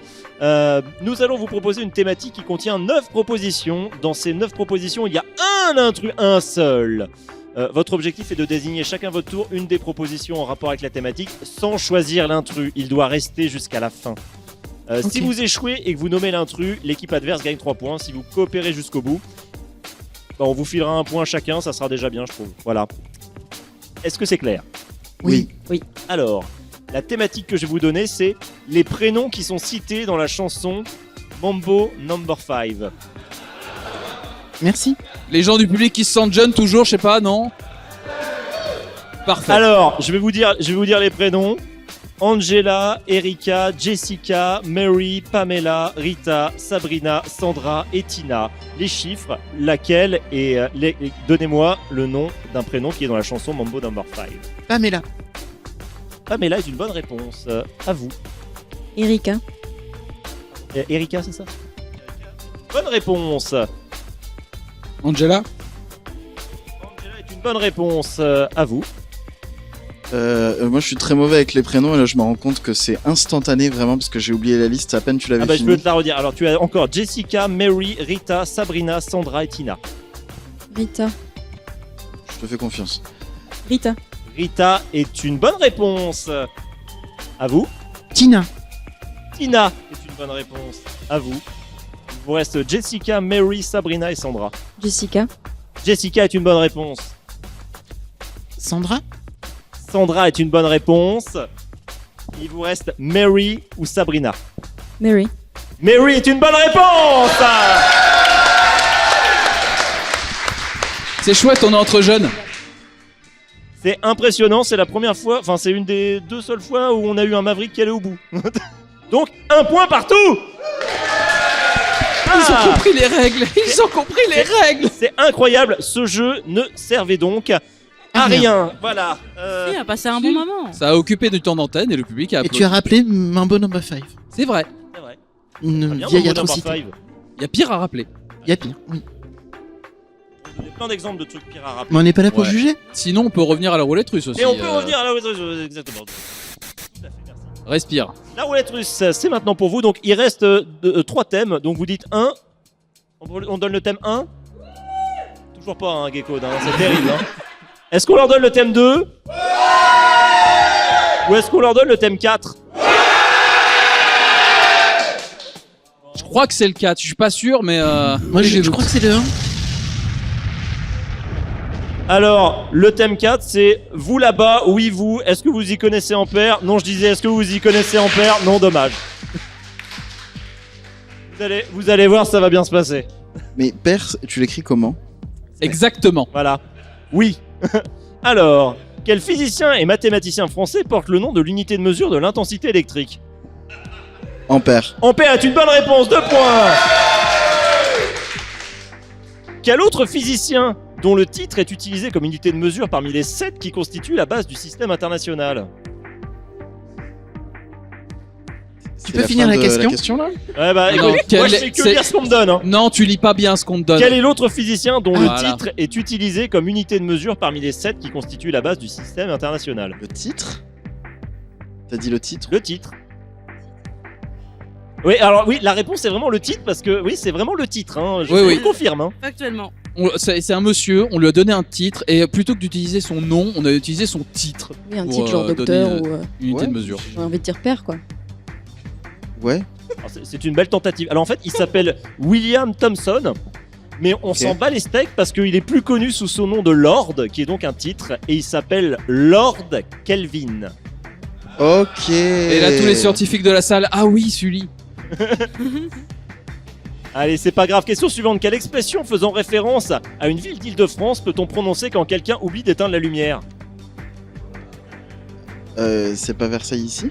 Nous allons vous proposer une thématique qui contient 9 propositions. Dans ces 9 propositions, il y a un intrus, un seul. Votre objectif est de désigner chacun votre tour une des propositions en rapport avec la thématique sans choisir l'intrus. Il doit rester jusqu'à la fin. Si vous échouez et que vous nommez l'intrus, l'équipe adverse gagne 3 points. Si vous coopérez jusqu'au bout, bah, on vous filera un point chacun, ça sera déjà bien, je trouve. Voilà. Est-ce que c'est clair? Oui. Oui. Alors, la thématique que je vais vous donner, c'est les prénoms qui sont cités dans la chanson Mambo No. 5. Merci. Les gens du public qui se sentent jeunes toujours, je sais pas, non? Parfait. Alors, je vais vous dire les prénoms. Angela, Erika, Jessica, Mary, Pamela, Rita, Sabrina, Sandra et Tina. Les chiffres, laquelle et donnez-moi le nom d'un prénom qui est dans la chanson Mambo No. 5. Pamela. Pamela est une bonne réponse. À vous. Erika. Erika, c'est ça? Bonne réponse. Angela. Angela est une bonne réponse. À vous. Moi je suis très mauvais avec les prénoms et là je me rends compte que c'est instantané vraiment parce que j'ai oublié la liste à peine tu l'avais Ah bah je fini. peux te la redire. Alors tu as encore Jessica, Mary, Rita, Sabrina, Sandra et Tina. Rita. Je te fais confiance. Rita. Rita est une bonne réponse. À vous. Tina. Tina est une bonne réponse. À vous. Il vous reste Jessica, Mary, Sabrina et Sandra. Jessica. Jessica est une bonne réponse. Sandra. Sandra est une bonne réponse. Il vous reste Mary ou Sabrina. Mary. Mary est une bonne réponse. C'est chouette, on est entre jeunes. C'est impressionnant, c'est la première fois, enfin c'est une des 2 seules fois où on a eu un Maverick qui allait au bout. Donc 1 point partout. Ils ont compris les règles. Ils ont compris les règles. C'est incroyable, ce jeu ne servait donc à rien. Voilà. Si, on a passé un bon moment. Ça a occupé du temps d'antenne et le public a Et applaudi. tu as rappelé Mambo No. 5. C'est vrai. C'est vrai. Une Bien, vieille Mambo No. atrocité. 5. Il y a pire à rappeler. Il y a pire, oui. Il y a plein d'exemples de trucs pires à rappeler. Mais on n'est pas là pour Ouais. juger. Sinon, on peut revenir à la roulette russe aussi. Et on peut revenir à la roulette russe, exactement. Respire. La roulette russe, c'est maintenant pour vous. Donc il reste 3 thèmes. Donc vous dites 1. On donne le thème 1. Toujours pas, hein, Gecko. Hein, c'est terrible. Hein. Est-ce qu'on leur donne le thème 2 ou est-ce qu'on leur donne le thème 4? Je crois que c'est le 4. Je suis pas sûr, mais. Moi je crois que c'est le 1. Alors, le thème 4, c'est vous là-bas, oui vous, est-ce que vous y connaissez Ampère? Non, je disais, est-ce que vous y connaissez Ampère? Non, dommage. Vous allez voir, ça va bien se passer. Mais père, tu l'écris comment? Exactement. Voilà. Oui. Alors, quel physicien et mathématicien français porte le nom de l'unité de mesure de l'intensité électrique? Ampère. Ampère est une bonne réponse, 2 points. Quel autre physicien dont le titre est utilisé comme unité de mesure parmi les 7 qui constituent la base du système international. Tu peux finir la question là Ouais bah Non, écoute, moi je fais que lire ce qu'on me donne. Hein. Non, tu lis pas bien ce qu'on te donne. Quel est l'autre physicien dont Voilà. le titre est utilisé comme unité de mesure parmi les 7 qui constituent la base du système international? Le titre? T'as dit le titre? Le titre. Oui, alors oui, la réponse c'est vraiment le titre parce que oui, c'est vraiment le titre. Hein. Je Oui. le confirme. Hein. Factuellement. C'est un monsieur, on lui a donné un titre et plutôt que d'utiliser son nom, on a utilisé son titre. Oui, un pour, titre genre donner docteur une, ou. une unité de mesure. J'ai envie de dire père, quoi. Ouais. Alors, c'est une belle tentative. Alors en fait, il s'appelle William Thomson, mais on s'en bat les steaks parce qu'il est plus connu sous son nom de Lord, qui est donc un titre, et il s'appelle Lord Kelvin. Ok. Et là, tous les scientifiques de la salle, ah oui, Sully. Allez, c'est pas grave. Question suivante. Quelle expression faisant référence à une ville d'Île-de-France peut-on prononcer quand quelqu'un oublie d'éteindre la lumière? C'est pas Versailles ici?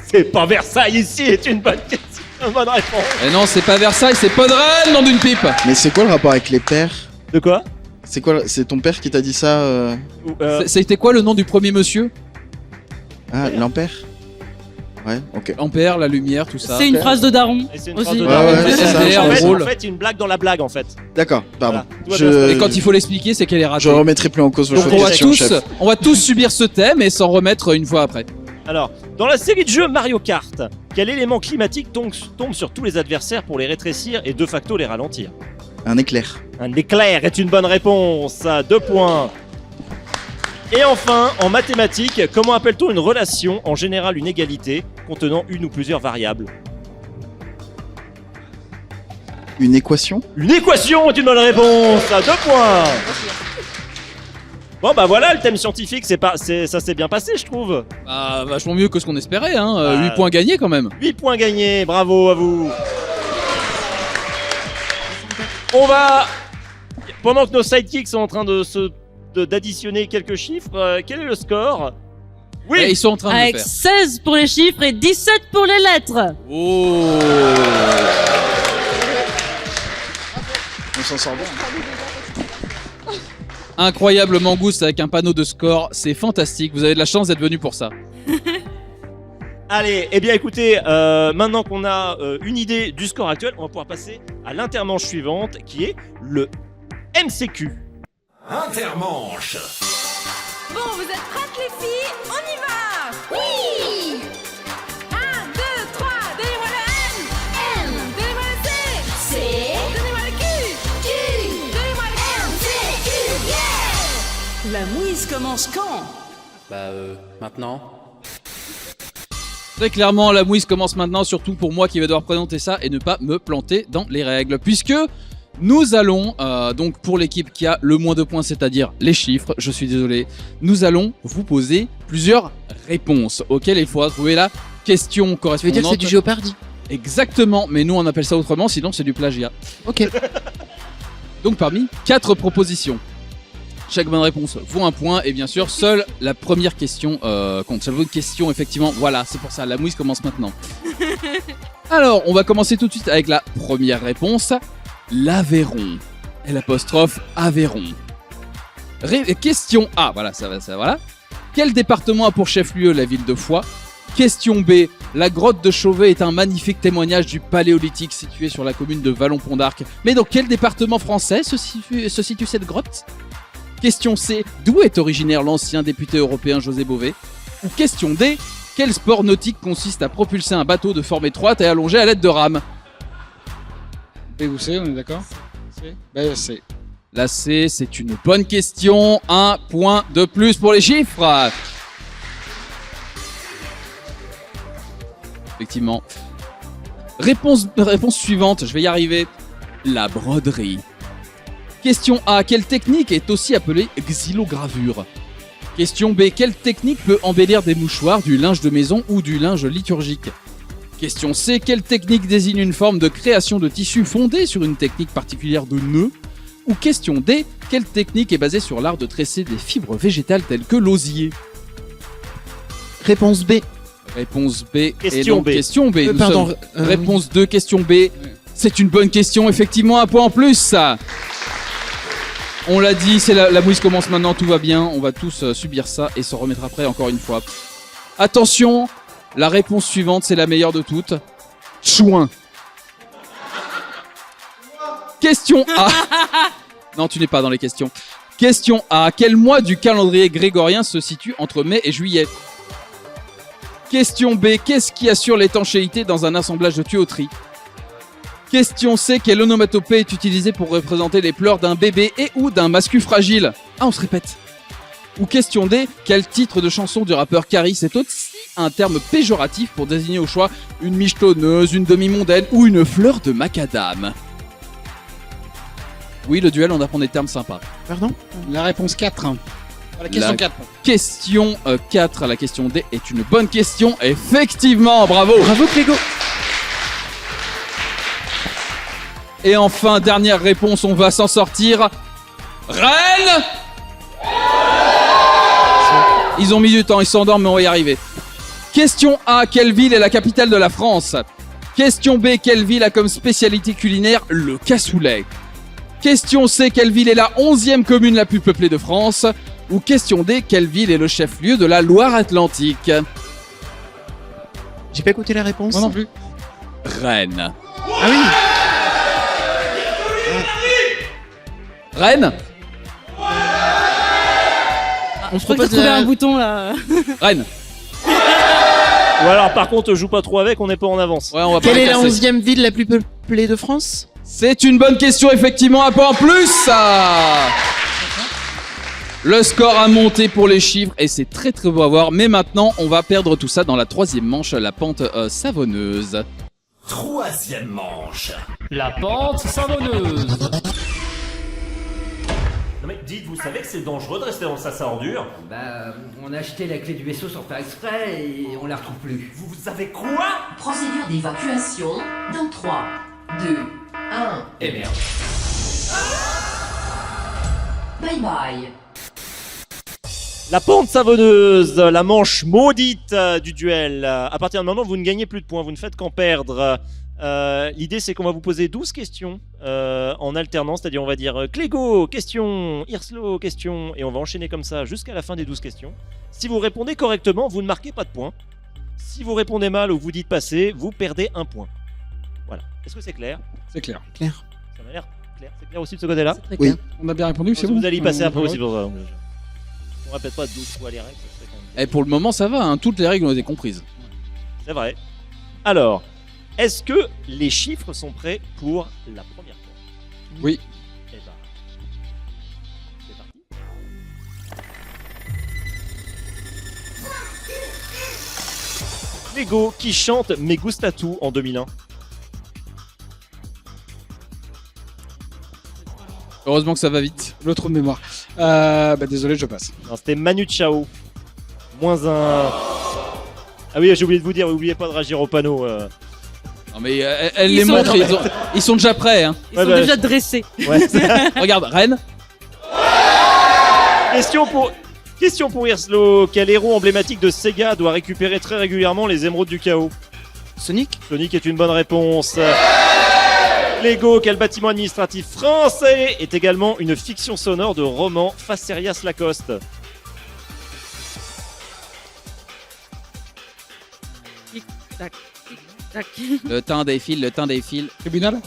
C'est pas Versailles ici est une bonne question. Une bonne réponse. Et non, c'est pas Versailles, c'est Podren, nom d'une pipe. Mais c'est quoi le rapport avec les pères? De quoi? C'est quoi? C'est ton père qui t'a dit ça? C'était quoi le nom du premier monsieur? Ah, l'ampère? Ouais, ok. Ampère, la lumière, tout ça. C'est une phrase de daron. Et c'est une aussi. phrase de Ouais, Darwin. ouais, c'est ça. En fait, une blague dans la blague en fait. D'accord, pardon. Et quand il faut l'expliquer, c'est qu'elle est ratée. Je remettrai plus en cause vos Donc choix de questions, chef. on va tous subir ce thème et s'en remettre une fois après. Alors, dans la série de jeux Mario Kart, quel élément climatique tombe sur tous les adversaires pour les rétrécir et de facto les ralentir? Un éclair. Un éclair est une bonne réponse. 2 points. Et enfin, en mathématiques, comment appelle-t-on une relation, en général une égalité, contenant une ou plusieurs variables? Une équation? Une équation est une bonne réponse. 2 points. Bon bah voilà, le thème scientifique, ça s'est bien passé, je trouve. Bah, vachement mieux que ce qu'on espérait, hein. 8 points gagnés quand même. 8 points gagnés, bravo à vous. On va... Pendant que nos sidekicks sont en train d'additionner quelques chiffres, quel est le score? Oui, ils sont en train de Avec le faire. 16 pour les chiffres et 17 pour les lettres. Oh. On s'en sort bien. Incroyable mangouste avec un panneau de score, c'est fantastique. Vous avez de la chance d'être venu pour ça. Allez, eh bien écoutez, maintenant qu'on a une idée du score actuel, on va pouvoir passer à l'intermanche suivante qui est le MCQ. Intermanche. Bon, vous êtes prêtes les filles? On y va! Oui! 1, 2, 3, donnez-moi le M! M! Donnez-moi le C! C! Donnez-moi le Q! Q! Donnez-moi le M! C! Q! Yeah! La mouise commence quand? Bah, maintenant. Très clairement, la mouise commence maintenant, surtout pour moi qui vais devoir présenter ça et ne pas me planter dans les règles. Puisque nous allons, donc pour l'équipe qui a le moins de points, c'est-à-dire les chiffres, je suis désolé, nous allons vous poser plusieurs réponses auxquelles il faudra trouver la question correspondante. Tu veux dire que c'est du Jeopardy? Exactement, mais nous on appelle ça autrement, sinon c'est du plagiat. Ok. Donc parmi 4 propositions. Chaque bonne réponse vaut un point et bien sûr seule la première question compte. Seule bonne question effectivement, voilà, c'est pour ça, la mouise commence maintenant. Alors, on va commencer tout de suite avec la première réponse. L'Aveyron. L'apostrophe Aveyron. Question A, voilà, ça voilà. Quel département a pour chef-lieu la ville de Foix? Question B, la grotte de Chauvet est un magnifique témoignage du paléolithique situé sur la commune de Vallon-Pont d'Arc. Mais dans quel département français se situe cette grotte? Question C, d'où est originaire l'ancien député européen José Bové? Ou question D, quel sport nautique consiste à propulser un bateau de forme étroite et allongé à l'aide de rames? B ou C, on est d'accord? C. Ben, C. La C, c'est une bonne question. 1 point de plus pour les chiffres. Effectivement. Réponse suivante, je vais y arriver. La broderie. Question A, quelle technique est aussi appelée xylogravure? Question B, quelle technique peut embellir des mouchoirs, du linge de maison ou du linge liturgique? Question C, quelle technique désigne une forme de création de tissu fondée sur une technique particulière de nœud? Ou question D, quelle technique est basée sur l'art de tresser des fibres végétales telles que l'osier? Réponse B. Réponse B. Question et donc B. question B. Nous pardon, sommes réponse 2, question B. C'est une bonne question, effectivement, un point en plus, ça. On l'a dit, c'est la mouise commence maintenant, tout va bien. On va tous subir ça et se remettre après encore une fois. Attention, la réponse suivante, c'est la meilleure de toutes. Chouin. Question A. Non, tu n'es pas dans les questions. Question A. Quel mois du calendrier grégorien se situe entre mai et juillet? Question B. Qu'est-ce qui assure l'étanchéité dans un assemblage de tuyauterie? Question C. Quelle onomatopée est utilisée pour représenter les pleurs d'un bébé et ou d'un mascu fragile? Ah, on se répète. Ou question D. Quel titre de chanson du rappeur Caris est aussi un terme péjoratif pour désigner au choix une michetonneuse, une demi-mondaine ou une fleur de macadam? Oui, le duel, on apprend des termes sympas. Pardon? La réponse 4. La question 4. Question 4, la question D est une bonne question. Effectivement, bravo. Bravo Clégo. Et enfin, dernière réponse, on va s'en sortir. Rennes. Ils ont mis du temps, ils s'endorment, mais on va y arriver. Question A, quelle ville est la capitale de la France? Question B, quelle ville a comme spécialité culinaire le cassoulet? Question C, quelle ville est la 11e commune la plus peuplée de France? Ou question D, quelle ville est le chef-lieu de la Loire-Atlantique? J'ai pas écouté la réponse. Moi non plus. Rennes. Ah oui. Rennes. On se Je crois que propose t'as trouvé la- un bouton là. Rennes. Ou alors, par contre, joue pas trop avec, on n'est pas en avance. Ouais, on va pas Quelle les est la casser. 11e ville la plus peuplée de France? C'est une bonne question, effectivement, un point en plus. Le score a monté pour les chiffres et c'est très très beau à voir. Mais maintenant, on va perdre tout ça dans la troisième manche, la pente savonneuse. Troisième manche. La pente savonneuse. Non mais dites, vous savez que c'est dangereux de rester dans le sas à ordures? Bah, on a acheté la clé du vaisseau sans faire exprès et on la retrouve plus. Vous savez quoi? Procédure d'évacuation dans 3, 2, 1. Eh merde. Bye bye. La pente savonneuse, la manche maudite du duel. À partir de maintenant, vous ne gagnez plus de points, vous ne faites qu'en perdre. L'idée, c'est qu'on va vous poser 12 questions en alternance, c'est-à-dire on va dire Clégo, question, Hirslo, question, et on va enchaîner comme ça jusqu'à la fin des 12 questions. Si vous répondez correctement, vous ne marquez pas de points. Si vous répondez mal ou vous dites passer, vous perdez un point. Voilà. Est-ce que c'est clair? C'est clair. Claire. Ça m'a l'air clair. C'est clair aussi de ce côté-là? Très Oui. clair. On a bien répondu, c'est Si bon. vous allez y passer après Ouais. aussi pour ça. On répète pas 12 fois les règles, ça serait quand même... Et pour le moment, ça va, hein, toutes les règles ont été comprises. C'est vrai. Alors, est-ce que les chiffres sont prêts pour la première fois? Oui. Eh ben, c'est parti. Lego qui chante Me Gusta Tu en 2001. Heureusement que ça va vite. Le trou de mémoire. Désolé, je passe. Non, c'était Manu Chao. Moins un. Ah oui, j'ai oublié de vous dire, n'oubliez pas de réagir au panneau. Non mais elle Ils les sont- montre, ils sont déjà prêts. Hein. Ils sont déjà dressés. Ouais. Regarde, Rennes. Question pour Hirslo. Quel héros emblématique de Sega doit récupérer très régulièrement les émeraudes du chaos? Sonic. Sonic est une bonne réponse. Lego, quel bâtiment administratif français est également une fiction sonore de roman Facerias Lacoste? Tic, tac, tic, tac. Le temps défile, le temps défile. Tribunal.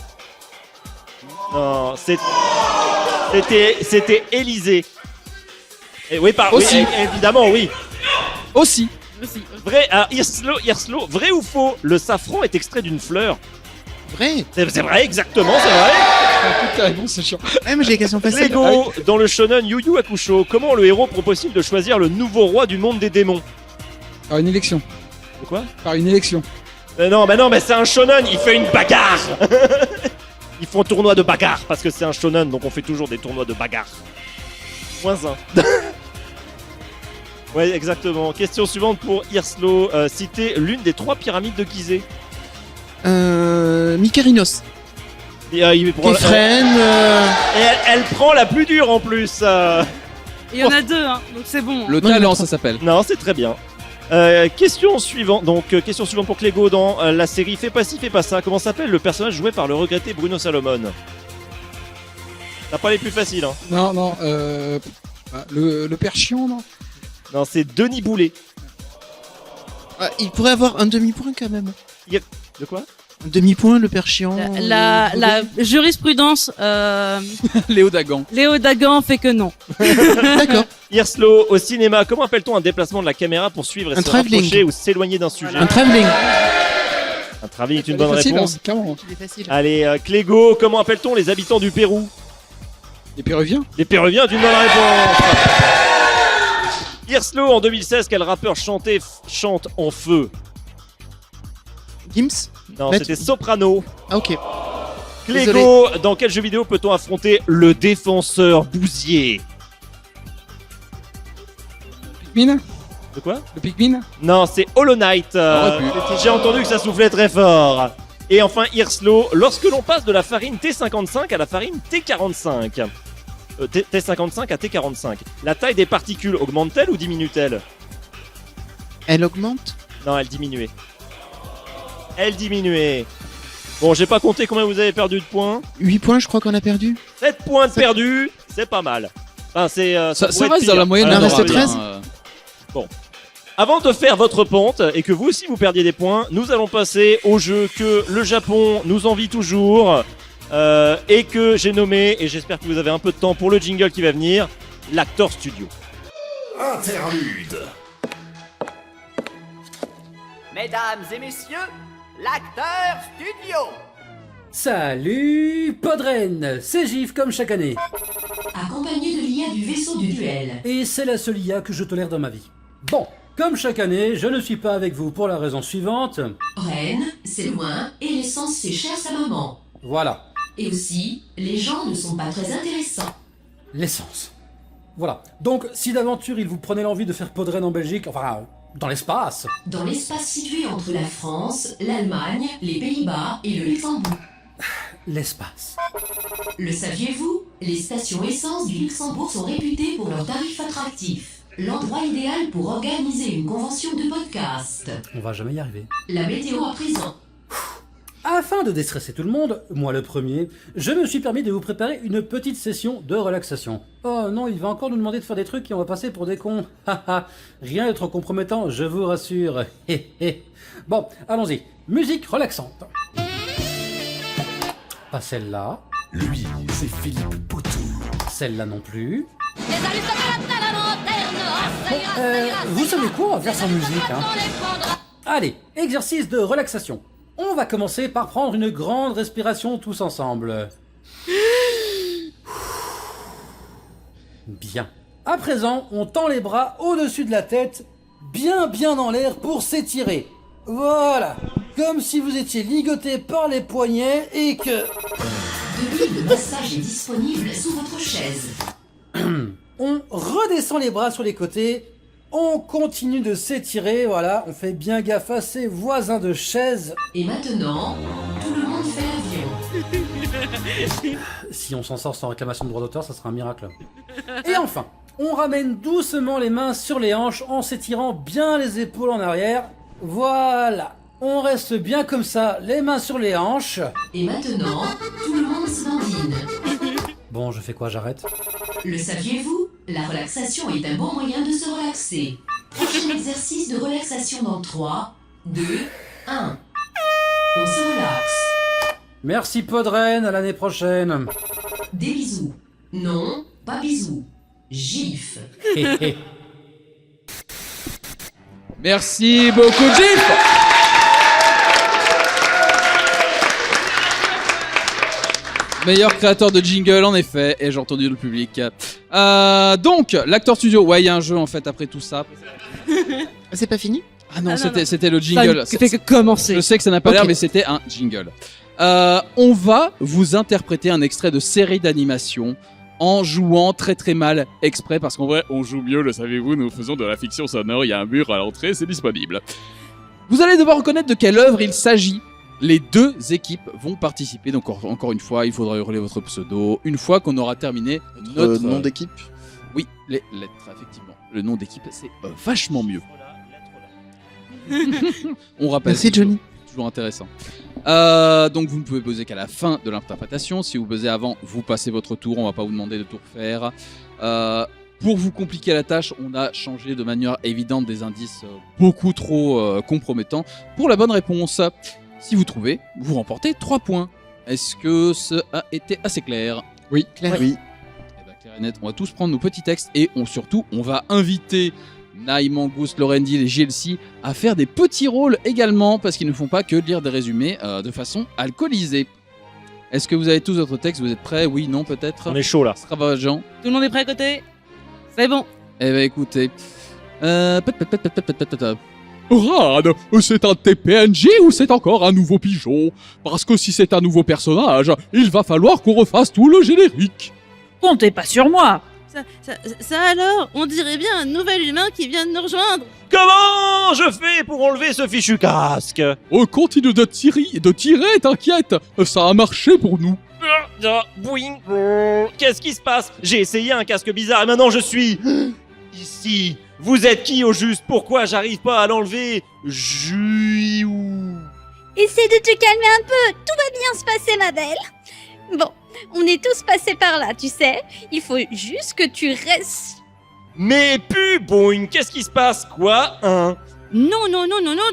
Non, c'était Élysée. Et oui, Aussi. oui, évidemment, oui. Aussi. Vrai, Hirslo, vrai ou faux? Le safran est extrait d'une fleur. Vrai. C'est vrai, exactement, c'est vrai. Toutes les réponses, c'est chiant. Ouais, mais j'ai des questions faciles. Lego, dans le shonen Yu Yu Hakusho, comment le héros propose-t-il de choisir le nouveau roi du monde des démons? Par une élection. De quoi? Par une élection. Non, mais c'est un shonen, il fait une bagarre. Ils font tournoi de bagarre parce que c'est un shonen, donc on fait toujours des tournois de bagarre. Moins un. Ouais, exactement. Question suivante pour Hirslo. Citez l'une des 3 pyramides de Gizeh. Mykérinos. Il prend Képhren. Et elle prend la plus dure en plus. Il y en a deux, hein, donc c'est bon. Le talent, ça s'appelle. Non, c'est très bien. Question suivante. Donc, question suivante pour Clégo dans la série Fais pas ci, fais pas ça. Comment s'appelle le personnage joué par le regretté Bruno Salomon? T'as pas les plus faciles, hein. Non, le père Chion, non? Non, c'est Denis Boulet. Il pourrait avoir un demi-point quand même. De quoi? Un demi-point, le père chiant. La jurisprudence Léo Dagan. Léo Dagan fait que non. D'accord. Hirslo, au cinéma, comment appelle-t-on un déplacement de la caméra pour suivre et Un se travelling. rapprocher ou s'éloigner d'un sujet? Un travelling. Un travelling est une Elle est bonne facile, réponse. hein, clairement. Il est facile. Allez, Clégo, comment appelle-t-on les habitants du Pérou? Les Péruviens? Les Péruviens est une bonne réponse. Hirslo, en 2016, quel rappeur chante en feu? Gims? Non, Maître- c'était Soprano. Ah, ok. Clégo, dans quel jeu vidéo peut-on affronter le défenseur Bousier? Pikmin? De quoi? Le Pikmin? Non, c'est Hollow Knight. Aurait pu. J'ai entendu que ça soufflait très fort. Et enfin, Hirslo, lorsque l'on passe de la farine T55 à la farine T45, T55 à T45, la taille des particules augmente-t-elle ou diminue-t-elle? Elle augmente? Non, elle diminuait. Elle diminuait. Bon, j'ai pas compté combien vous avez perdu de points. 8 points, je crois qu'on a perdu. 7 points de perdus, c'est pas mal. Enfin, c'est, Ça pourrait reste être dans pire. la moyenne. Il en de reste Nora, 13. hein. Bon. Avant de faire votre pente et que vous aussi vous perdiez des points, nous allons passer au jeu que le Japon nous envie toujours et que j'ai nommé, et j'espère que vous avez un peu de temps pour le jingle qui va venir, l'Actor Studio. Interlude. Mesdames et messieurs, l'Acteur Studio. Salut, Podren, c'est Gif comme chaque année. Accompagné de l'IA du vaisseau du duel. Et c'est la seule IA que je tolère dans ma vie. Bon, comme chaque année, je ne suis pas avec vous pour la raison suivante. Rennes, c'est loin, et l'essence c'est cher sa maman. Voilà, Et aussi, les gens ne sont pas très intéressants. l'essence. Voilà, donc si d'aventure il vous prenait l'envie de faire Podren en Belgique, enfin, dans l'espace. Dans l'espace situé entre la France, l'Allemagne, les Pays-Bas et le Luxembourg. L'espace. Le saviez-vous? Les stations essence du Luxembourg sont réputées pour leurs tarifs attractifs. L'endroit idéal pour organiser une convention de podcast. On va jamais y arriver. La météo à présent. Afin de déstresser tout le monde, moi le premier, je me suis permis de vous préparer une petite session de relaxation. Oh non, il va encore nous demander de faire des trucs et on va passer pour des cons. Haha, rien de trop compromettant, je vous rassure. Hé hé. Bon, allons-y. Musique relaxante. Pas celle-là. Lui, c'est Philippe Poutou. Celle-là non plus. Vous savez quoi, on va faire sans musique, hein. Allez, exercice de relaxation. On va commencer par prendre une grande respiration tous ensemble. Bien. À présent, on tend les bras au-dessus de la tête, bien dans l'air pour s'étirer. Voilà. Comme si vous étiez ligoté par les poignets et que... De l'huile de massage est disponible sous votre chaise. On redescend les bras sur les côtés. On continue de s'étirer, voilà, on fait bien gaffe à ses voisins de chaise. Et maintenant, tout le monde fait l'avion. Si on s'en sort sans réclamation de droit d'auteur, ça sera un miracle. Et enfin, on ramène doucement les mains sur les hanches en s'étirant bien les épaules en arrière. Voilà, on reste bien comme ça, les mains sur les hanches. Et maintenant, tout le monde se dandine. Bon, je fais quoi, j'arrête? Le saviez-vous? La relaxation est un bon moyen de se relaxer. Prochain exercice de relaxation dans 3, 2, 1. On se relaxe. Merci Podren, à l'année prochaine. Des bisous. Non, pas bisous. Gif. Merci beaucoup, Gif. Meilleur créateur de jingle, en effet, et j'ai entendu le public. Donc, l'Actor Studio, ouais, il y a un jeu en fait après tout ça. C'est pas fini? Ah non, Ah non, c'était le jingle. Ça fait que commencer. Je sais que ça n'a pas Ok. l'air, mais c'était un jingle. On va vous interpréter un extrait de série d'animation en jouant très mal exprès, parce qu'en vrai, on joue mieux, le savez-vous, nous faisons de la fiction sonore, il y a un mur à l'entrée, c'est disponible. Vous allez devoir reconnaître de quelle œuvre il s'agit. Les deux équipes vont participer, donc encore une fois, il faudra hurler votre pseudo. Une fois qu'on aura terminé notre nom d'équipe. Oui, les lettres, effectivement. Le nom d'équipe, c'est vachement mieux. On rappelle. Merci, Johnny. Toujours intéressant. Donc vous ne pouvez buzzer qu'à la fin de l'interprétation. Si vous buzzez avant, vous passez votre tour. On va pas vous demander de tout refaire. Pour vous compliquer la tâche, on a changé de manière évidente des indices beaucoup trop compromettants. Pour la bonne réponse, si vous trouvez, vous remportez 3 points. Est-ce que ça a été assez clair? Oui, clair. Oui. Eh ben, clair et net, on va tous prendre nos petits textes et surtout, on va inviter Naï, Mangouste, Laurendil et JLC à faire des petits rôles également parce qu'ils ne font pas que lire des résumés de façon alcoolisée. Est-ce que vous avez tous votre texte? Vous êtes prêts? Oui, non, peut-être? On est chaud là. Stravageant. Tout le monde est prêt à côté? C'est bon. Eh ben écoutez. Ran, c'est un TPNJ ou c'est encore un nouveau pigeon? Parce que si c'est un nouveau personnage, il va falloir qu'on refasse tout le générique. Comptez pas sur moi. Ça alors, on dirait bien un nouvel humain qui vient de nous rejoindre. Comment je fais pour enlever ce fichu casque? Continue de tirer, t'inquiète. Ça a marché pour nous. Boing. Qu'est-ce qui se passe? J'ai essayé un casque bizarre et maintenant je suis ici. Vous êtes qui au juste? Pourquoi j'arrive pas à l'enlever? Juiou. Essaie de te calmer un peu, tout va bien se passer, ma belle. Bon, on est tous passés par là, tu sais. Il faut juste que tu restes... Mais Boing, qu'est-ce qui se passe? Quoi, hein? Non,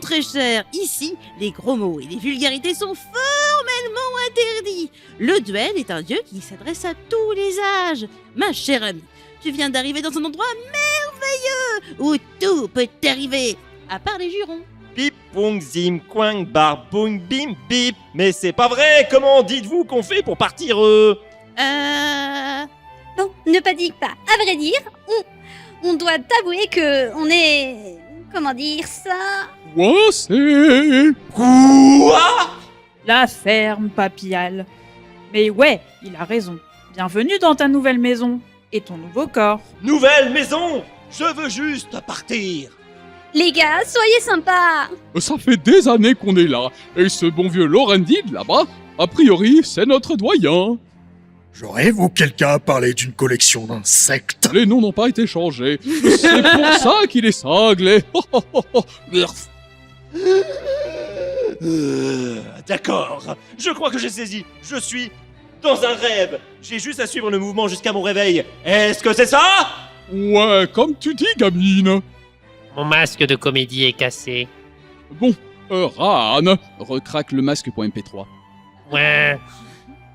très cher. Ici, les gros mots et les vulgarités sont formellement interdits. Le duel est un dieu qui s'adresse à tous les âges. Ma chère amie, tu viens d'arriver dans un endroit merveilleux où tout peut t'arriver, à part les jurons. Pip, boung, zim, quang, bar, boung, bim, bip. Mais c'est pas vrai. Comment dites-vous qu'on fait pour partir Bon, ne panique pas. À vrai dire, on doit t'avouer que on est... Comment dire ça? Quoi? La ferme papillale. Mais ouais, il a raison. Bienvenue dans ta nouvelle maison et ton nouveau corps. Nouvelle maison? Je veux juste partir. Les gars, soyez sympas. Ça fait des années qu'on est là. Et ce bon vieux Laurendil, là-bas, a priori, c'est notre doyen. J'aurais-vous quelqu'un à parler d'une collection d'insectes? Les noms n'ont pas été changés. C'est pour ça qu'il est cinglé. D'accord. Je crois que j'ai saisi. Je suis dans un rêve. J'ai juste à suivre le mouvement jusqu'à mon réveil. Est-ce que c'est ça? Ouais, comme tu dis, gamine. Mon masque de comédie est cassé. Bon, Ran, recraque le masque.mp3. Ouais.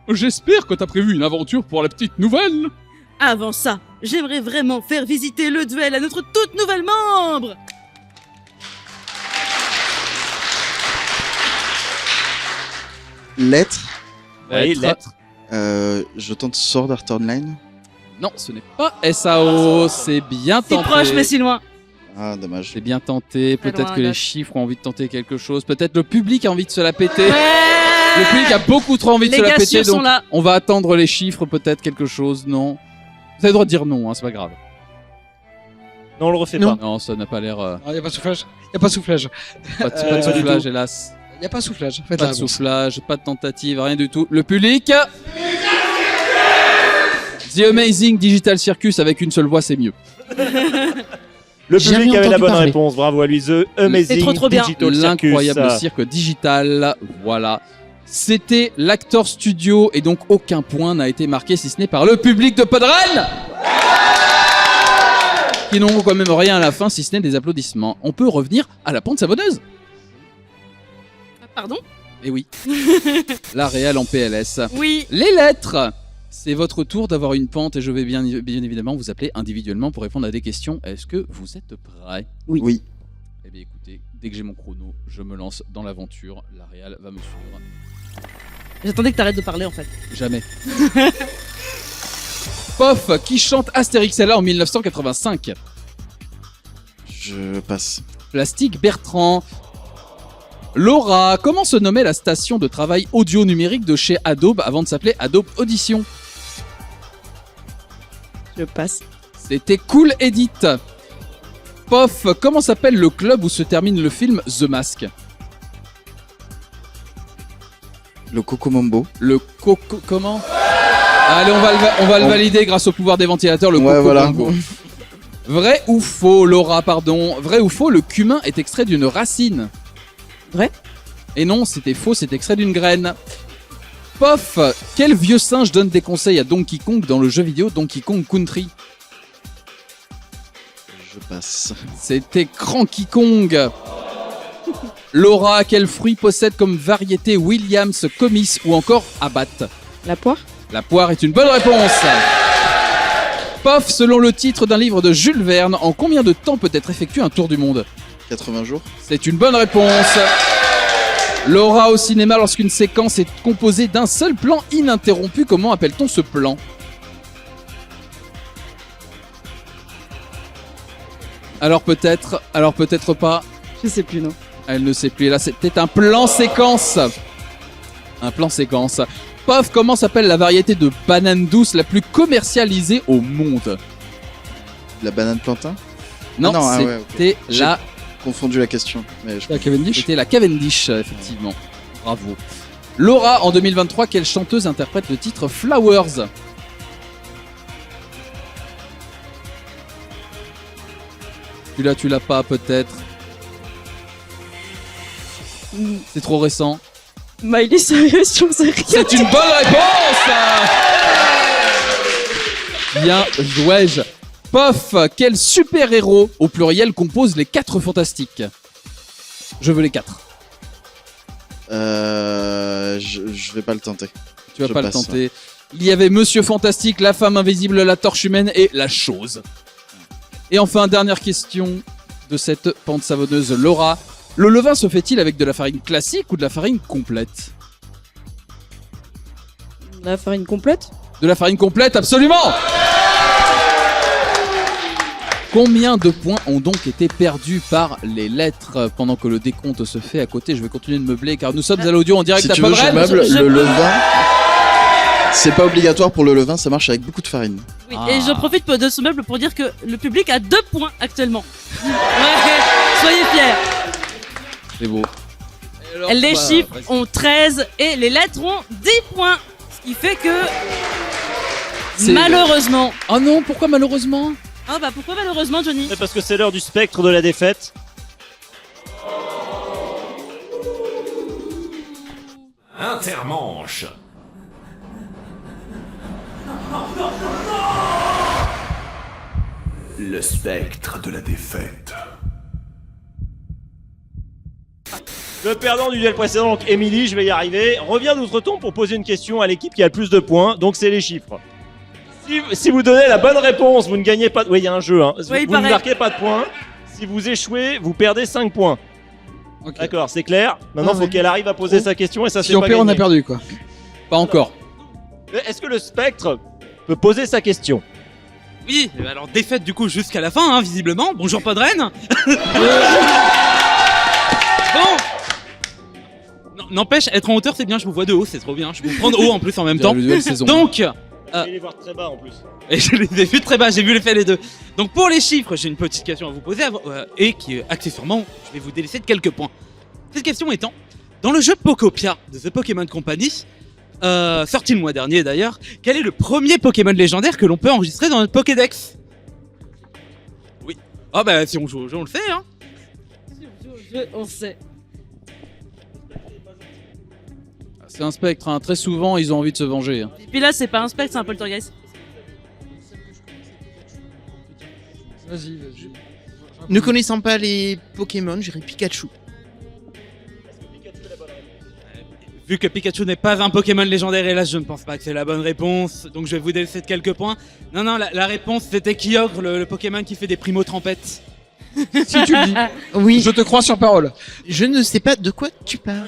J'espère que t'as prévu une aventure pour la petite nouvelle. Avant ça, j'aimerais vraiment faire visiter le duel à notre toute nouvelle membre. Lettre. Oui, lettre. Je tente Sword Art Online. Non, ce n'est pas SAO, c'est bien tenté. Si proche mais si loin. Ah, dommage. C'est bien tenté, Très peut-être loin, que les Agathe. chiffres ont envie de tenter quelque chose, peut-être le public a envie de se la péter. Le public a beaucoup trop envie de Les se la gars péter, sûrs sont donc là. on va attendre les chiffres, peut-être quelque chose, non. Vous avez le droit de dire non, hein, c'est pas grave. Non, on le refait Non. pas. Non, ça n'a pas l'air... Il n'y a pas de soufflage. Il n'y a pas de soufflage. Pas de soufflage, hélas. Il n'y a pas de soufflage. Pas de soufflage, pas de tentative, rien du tout. Le public... The Amazing Digital Circus avec une seule voix, c'est mieux. Le Jamais public avait la entendu bonne parler. réponse. Bravo à lui. The Amazing bien. Digital Circus. L'incroyable cirque digital, voilà. C'était l'Actor Studio et donc aucun point n'a été marqué si ce n'est par le public de Podren qui n'ont quand même rien à la fin si ce n'est des applaudissements. On peut revenir à la pente savonneuse. Pardon? Eh oui. La réelle en PLS. Oui. Les lettres. C'est votre tour d'avoir une pente et je vais bien évidemment vous appeler individuellement pour répondre à des questions. Est-ce que vous êtes prêts? Oui. Eh bien écoutez, dès que j'ai mon chrono, je me lance dans l'aventure. La réal va me suivre. J'attendais que t'arrêtes de parler en fait. Jamais. Pof, qui chante Astérix est là en 1985? Je passe. Plastique Bertrand. Laura, comment se nommait la station de travail audio numérique de chez Adobe avant de s'appeler Adobe Audition? Je passe. C'était Cool Edit. Pof, comment s'appelle le club où se termine le film The Mask? Le Cocomambo. Le Coco... Comment? Allez, on va le valider grâce au pouvoir des ventilateurs, le Ouais, Coco voilà. Mambo. Vrai ou faux, Laura, pardon. Vrai ou faux, le cumin est extrait d'une racine? Vrai. Et non, c'était faux, c'est extrait d'une graine. Pof, quel vieux singe donne des conseils à Donkey Kong dans le jeu vidéo Donkey Kong Country? Je passe. C'était Cranky Kong. Laura, quel fruit possède comme variété Williams, Comice ou encore Abat? La poire? La poire est une bonne réponse. Pof, selon le titre d'un livre de Jules Verne, en combien de temps peut être effectué un tour du monde? 80 jours. C'est une bonne réponse. Laura, au cinéma, lorsqu'une séquence est composée d'un seul plan ininterrompu, comment appelle-t-on ce plan? Alors peut-être pas. Je sais plus, non. Elle ne sait plus. Là, c'était un plan séquence. Un plan séquence. Pof, comment s'appelle la variété de banane douce la plus commercialisée au monde? La banane plantain? Non, Ah ouais, c'était ok. la... J'ai confondu la question. Mais je... La Cavendish? C'était la Cavendish, effectivement. Bravo. Laura, en 2023, quelle chanteuse interprète le titre Flowers? Celui-là, tu l'as pas, peut-être. C'est trop récent. Miley Cyrus, j'en sais rien. C'est une bonne réponse. Bien joué. Pof, quel super-héros, au pluriel, compose les 4 fantastiques? Je veux les 4. Je vais pas le tenter. Tu vas Je pas le passe, tenter. ouais. Il y avait Monsieur Fantastique, la femme invisible, la torche humaine et la chose. Et enfin, dernière question de cette pente savonneuse, Laura. Le levain se fait-il avec de la farine classique ou de la farine complète? La farine complète? De la farine complète, absolument. Combien de points ont donc été perdus par les lettres pendant que le décompte se fait à côté? Je vais continuer de meubler car nous sommes à l'audio en direct Si à tu veux, je Podren. meuble le levain. C'est pas obligatoire pour le levain, ça marche avec beaucoup de farine. Oui, et je profite de ce meuble pour dire que le public a 2 points actuellement. Ouais, soyez fiers. C'est beau. Les bah, chiffres vas-y. ont 13 et les lettres ont 10 points. Ce qui fait que C'est- malheureusement... Oh non, pourquoi malheureusement? Ah bah pourquoi malheureusement, Johnny? C'est parce que c'est l'heure du spectre de la défaite. Intermanche. Le spectre de la défaite. Le perdant du duel précédent, donc Émilie, je vais y arriver, revient d'outre-tombe pour poser une question à l'équipe qui a le plus de points, donc c'est les chiffres. Si vous donnez la bonne réponse, vous ne gagnez pas de... Oui, il y a un jeu, hein. Oui, Vous ne pareil. marquez pas de points. Si vous échouez, vous perdez 5 points. D'accord, c'est clair. Maintenant, il faut qu'elle arrive à poser sa question et ça, c'est Si on pas perd, on a gagné. perdu, quoi. Pas encore. Est-ce que le spectre peut poser sa question? Oui, alors défaite du coup jusqu'à la fin, hein, visiblement. Bonjour Podren. Bon. N'empêche, être en hauteur c'est bien, je vous vois de haut, c'est trop bien. Je vous prends de haut en plus en même temps. Le duel saison. Donc, Je vais les voir très bas en plus. et je les ai vus très bas, j'ai vu les faits les deux. Donc pour les chiffres, j'ai une petite question à vous poser et qui, accessoirement, je vais vous délaisser de quelques points. Cette question étant, dans le jeu Pokopia de The Pokémon Company, sorti le mois dernier d'ailleurs, quel est le premier Pokémon légendaire que l'on peut enregistrer dans notre Pokédex? Oui. Ah bah si on joue au jeu, on le fait hein. On sait. C'est un spectre, hein. Très souvent ils ont envie de se venger. Hein. Et puis là, c'est pas un spectre, c'est un poltergeist. Vas-y. Ne connaissant pas les Pokémon, j'irai Pikachu. Vu que Pikachu n'est pas un Pokémon légendaire, hélas, je ne pense pas que c'est la bonne réponse. Donc je vais vous délaisser de quelques points. Non, la réponse c'était Kyogre, le Pokémon qui fait des primo-trempettes. Si tu le dis. Oui. Je te crois sur parole. Je ne sais pas de quoi tu parles.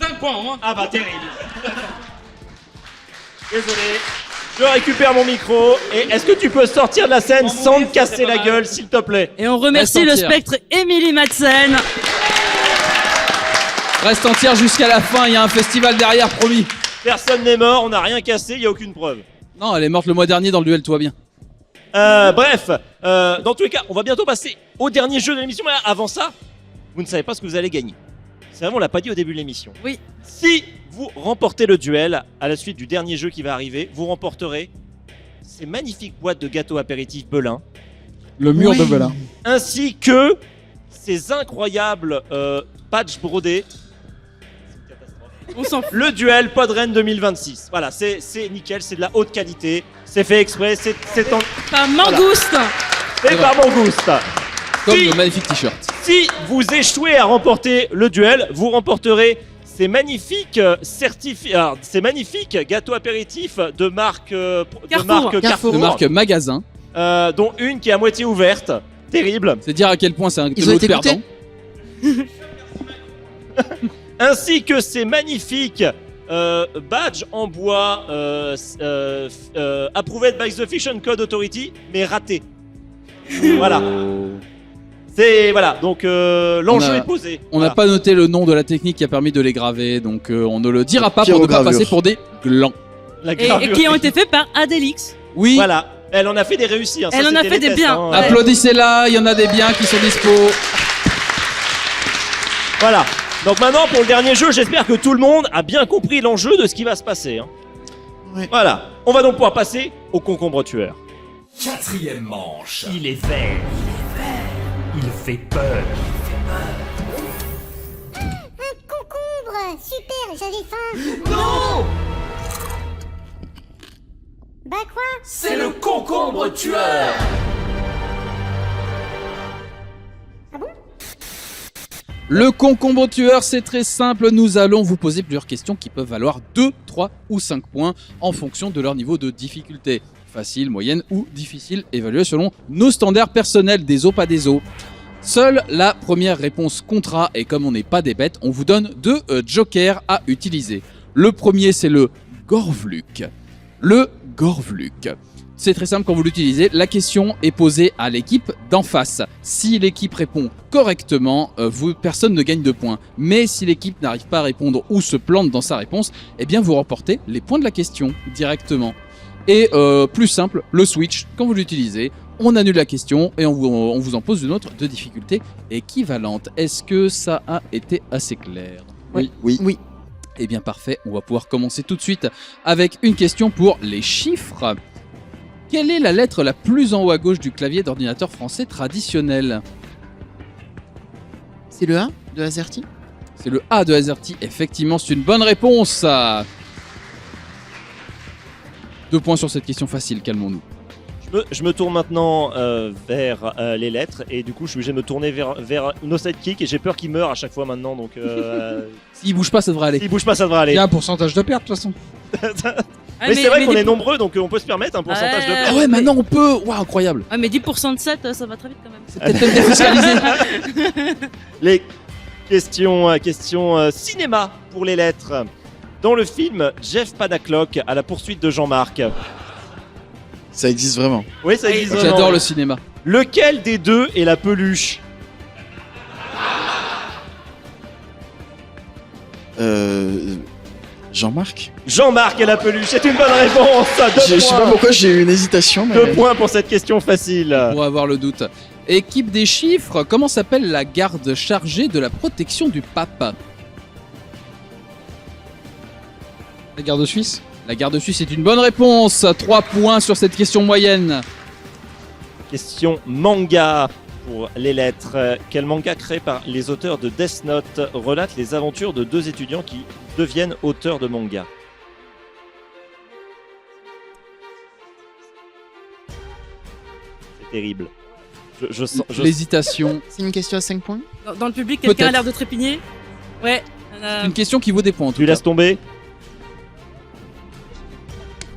5 points en moins. Ah bah terrible. Désolé. Je récupère mon micro. Et est-ce que tu peux sortir de la scène sans te casser la gueule, s'il te plaît? Et on remercie le spectre Émilie Madsen. Reste entière jusqu'à la fin, il y a un festival derrière, promis. Personne n'est mort, on n'a rien cassé, il n'y a aucune preuve. Non, elle est morte le mois dernier dans le duel, tout va bien. Bref, dans tous les cas, on va bientôt passer au dernier jeu de l'émission. Mais avant ça, vous ne savez pas ce que vous allez gagner. C'est vrai, on l'a pas dit au début de l'émission. Oui. Si vous remportez le duel à la suite du dernier jeu qui va arriver, vous remporterez ces magnifiques boîtes de gâteaux apéritifs Belin. Le mur de Belin. Ainsi que ces incroyables patchs brodés On s'en fout. Le duel Podren 2026. Voilà, c'est nickel, c'est de la haute qualité. C'est fait exprès, c'est en... Pas mangouste. C'est pas mangouste. Comme le magnifique t-shirt. Si vous échouez à remporter le duel, vous remporterez ces magnifiques ces magnifiques gâteaux apéritifs de marque Carrefour. De marque Magasin. Dont une qui est à moitié ouverte. Terrible. C'est dire à quel point c'est un Ils ont été perdant. Ainsi que ces magnifiques badges en bois approved by the Fish and Code Authority, mais ratés. Voilà. Voilà, donc l'enjeu est posé. On n'a pas noté le nom de la technique qui a permis de les graver, donc on ne le dira pas pour ne pas passer pour des glands. Et qui ont été faits par Adélix. Oui. Voilà. Elle en a fait des réussis. Elle en a fait des biens. Hein. Applaudissez-la, il y en a des biens qui sont dispo. Voilà. Donc maintenant, pour le dernier jeu, j'espère que tout le monde a bien compris l'enjeu de ce qui va se passer. Hein. Ouais. Voilà. On va donc pouvoir passer au concombre tueur. 4e manche. Il est vert. Il fait peur. Concombre, super, j'avais faim. Non! Bah quoi? C'est le concombre tueur. Le concombre tueur, c'est très simple. Nous allons vous poser plusieurs questions qui peuvent valoir 2, 3 ou 5 points en fonction de leur niveau de difficulté. Facile, moyenne ou difficile, évalué selon nos standards personnels, des os pas des os. Seule la première réponse comptera et comme on n'est pas des bêtes, on vous donne 2 jokers à utiliser. Le premier, c'est le Gorvluk. Le Gorvluk. C'est très simple quand vous l'utilisez. La question est posée à l'équipe d'en face. Si l'équipe répond correctement, personne ne gagne de points. Mais si l'équipe n'arrive pas à répondre ou se plante dans sa réponse, eh bien vous remportez les points de la question directement. Et plus simple, le switch, quand vous l'utilisez, on annule la question et on vous en pose une autre de difficulté équivalente. Est-ce que ça a été assez clair? Oui. Eh bien parfait, on va pouvoir commencer tout de suite avec une question pour les chiffres. Quelle est la lettre la plus en haut à gauche du clavier d'ordinateur français traditionnel? C'est le A de AZERTY? C'est le A de AZERTY, effectivement, c'est une bonne réponse. 2 points sur cette question facile, calmons-nous. Je me tourne maintenant vers les lettres et du coup je suis obligé de me tourner vers nos sidekicks et j'ai peur qu'ils meurent à chaque fois maintenant donc... S'ils bougent pas ça devrait aller. S'ils bougent pas ça devrait aller. Il y a un pourcentage de perte de toute façon. mais c'est vrai qu'on est nombreux donc on peut se permettre un pourcentage de perte. Ah ouais maintenant on peut. Waouh incroyable. Ah mais 10% de 7 ça va très vite quand même. C'est peut-être même défiscalisé. Les questions cinéma pour les lettres. Dans le film Jeff Panaclock à la poursuite de Jean-Marc. Ça existe vraiment. Oui, ça existe vraiment. J'adore le cinéma. Lequel des deux est la peluche? Jean-Marc. Jean-Marc est la peluche, c'est une bonne réponse. Je sais pas pourquoi j'ai eu une hésitation. Mais... 2 points pour cette question facile. Pour avoir le doute. Équipe des chiffres, comment s'appelle la garde chargée de la protection du pape? La garde suisse. La garde suisse est une bonne réponse. 3 points sur cette question moyenne. Question manga pour les lettres. Quel manga créé par les auteurs de Death Note relate les aventures de 2 étudiants qui deviennent auteurs de manga? C'est terrible. Je sens... L'hésitation. C'est une question à 5 points? Dans le public, quelqu'un a Peut-être. l'air de trépigner? Ouais. C'est une question qui vaut des points en tout Tu cas. laisses tomber?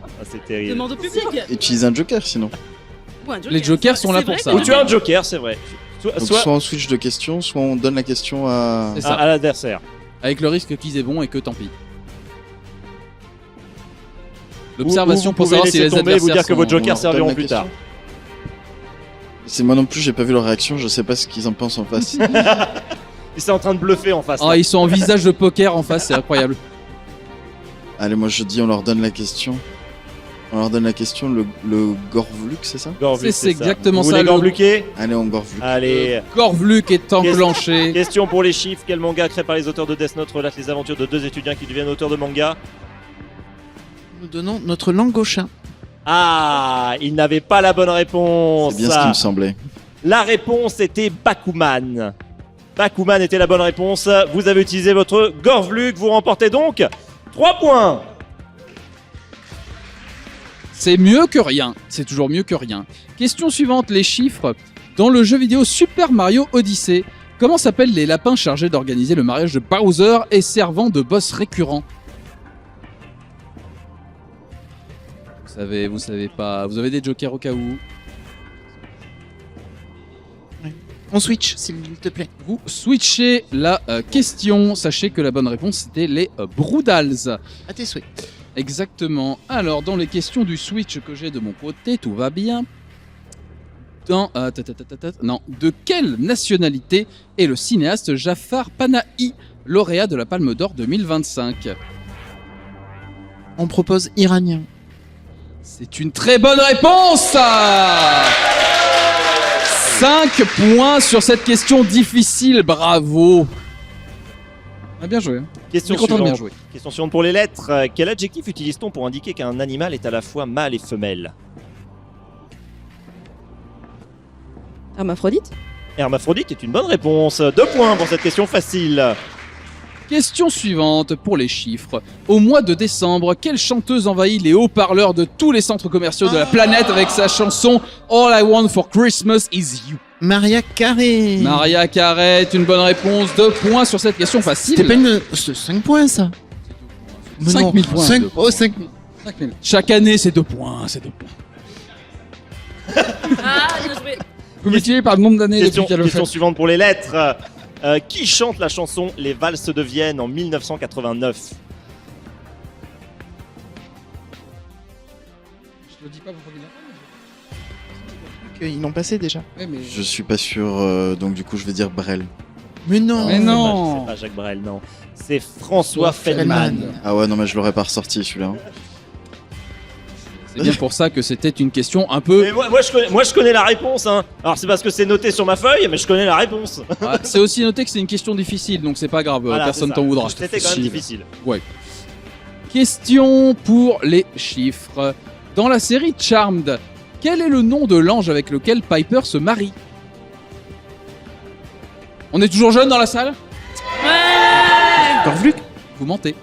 Ah, c'est terrible. Demande au public. Utilise un joker sinon. Ou un joker. Les jokers sont là C'est pour vrai ça. que- Ou tu as un joker, c'est vrai. Donc soit on switch de questions, soit on donne la question à... C'est ça. À l'adversaire. Avec le risque qu'ils aient bon et que tant pis. L'observation Ou pour vous pouvez savoir si laisser les tomber et adversaires vous dire que sont- vos jokers on leur donne serviront la plus question. tard. C'est moi non plus, j'ai pas vu leur réaction, je sais pas ce qu'ils en pensent en face. Ils sont en train de bluffer en face. Ah, là. ils sont en visage de poker en face, c'est incroyable. Allez, moi je dis on leur donne la question. On leur donne la question, le Gorvluk, c'est ça? Gorvluk, C'est exactement Vous ça, voulez le- Gorvluker? Allez, on Gorvluk. Allez. Gorvluk est enclenché. Question pour les chiffres. Quel manga créé par les auteurs de Death Note relate les aventures de 2 étudiants qui deviennent auteurs de manga? Nous donnons notre langue au chat. Ah, il n'avait pas la bonne réponse. C'est bien ce qui me semblait. La réponse était Bakuman. Bakuman était la bonne réponse. Vous avez utilisé votre Gorvluk. Vous remportez donc 3 points. C'est mieux que rien. C'est toujours mieux que rien. Question suivante, les chiffres. Dans le jeu vidéo Super Mario Odyssey, comment s'appellent les lapins chargés d'organiser le mariage de Bowser et servant de boss récurrent? Vous savez pas. Vous avez des jokers au cas où. On switch, s'il te plaît. Vous switchez la question. Sachez que la bonne réponse c'était les Broodals. À tes souhaits. Exactement. Alors, dans les questions du Switch que j'ai de mon côté, tout va bien. De quelle nationalité est le cinéaste Jafar Panahi, lauréat de la Palme d'Or 2025? On propose iranien. C'est une très bonne réponse. 5 points sur cette question difficile, bravo. Ah, bien joué. Question Content de bien suivante. jouer. Question suivante pour les lettres. Quel adjectif utilise-t-on pour indiquer qu'un animal est à la fois mâle et femelle? Hermaphrodite. Hermaphrodite est une bonne réponse. 2 points pour cette question facile. Question suivante pour les chiffres. Au mois de décembre, quelle chanteuse envahit les haut-parleurs de tous les centres commerciaux de la planète avec sa chanson All I Want for Christmas is You? Maria Carré. Maria Carré est une bonne réponse. 2 points sur cette question facile. C'était pas une... 5 points, ça. 5 000 points. 5... Oh, 5 000. Chaque année, c'est 2 points. C'est 2 points. Ah, bien joué. Vous multipliez par le nombre d'années depuis qu'elle le fait. Question suivante pour les lettres. Qui chante la chanson Les Valses de Vienne en 1989? Je le dis pas pour Robin. Ils l'ont passé déjà. Ouais, mais... Je suis pas sûr, donc du coup je vais dire Brel. Mais non. Mais non. C'est pas Jacques Brel, non. C'est François Feldman. Ah ouais, non mais je l'aurais pas ressorti celui-là. C'est bien pour ça que c'était une question un peu... Mais moi, je connais la réponse, hein. Alors c'est parce que c'est noté sur ma feuille, mais je connais la réponse. Ah, c'est aussi noté que c'est une question difficile, donc c'est pas grave, Voilà, personne c'est ça. t'en voudra. C'était quand même difficile. Ouais. Question pour les chiffres. Dans la série Charmed, quel est le nom de l'ange avec lequel Piper se marie? On est toujours jeune dans la salle? Ouais. Gorvluk. Vous mentez.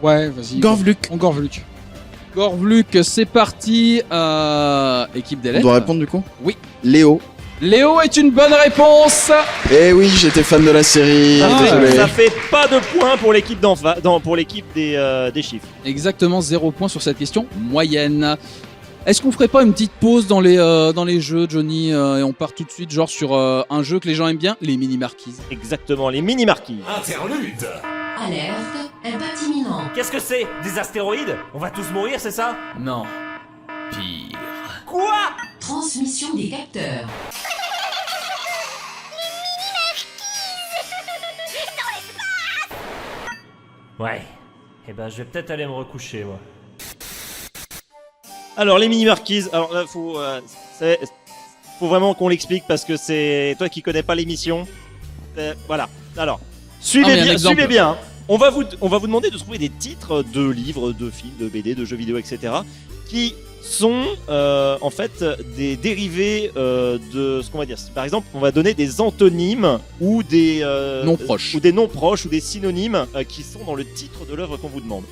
Ouais, vas-y. Gorvluk. On Gorvluk. Gorvluk, c'est parti. Équipe des On lettres. doit répondre du coup? Oui. Léo. Léo est une bonne réponse. Eh oui, j'étais fan de la série. Désolé. Ça fait pas de points pour l'équipe pour l'équipe des chiffres. Exactement, 0 points sur cette question moyenne. Est-ce qu'on ferait pas une petite pause dans les jeux, Johnny, et on part tout de suite genre sur un jeu que les gens aiment bien, les mini-marquises? Exactement, les mini-marquises. Interlude. Alerte, impact imminent. Qu'est-ce que c'est? Des astéroïdes? On va tous mourir, c'est ça? Non. Pire. Quoi? Transmission des capteurs. Ouais. Eh ben, je vais peut-être aller me recoucher, moi. Alors les mini-marquises, alors là faut vraiment qu'on l'explique parce que c'est toi qui connais pas l'émission. Voilà. Alors suivez bien. On va vous demander de trouver des titres de livres, de films, de BD, de jeux vidéo, etc. qui sont en fait des dérivés de ce qu'on va dire. Par exemple, on va donner des antonymes ou des noms proches ou des synonymes qui sont dans le titre de l'œuvre qu'on vous demande.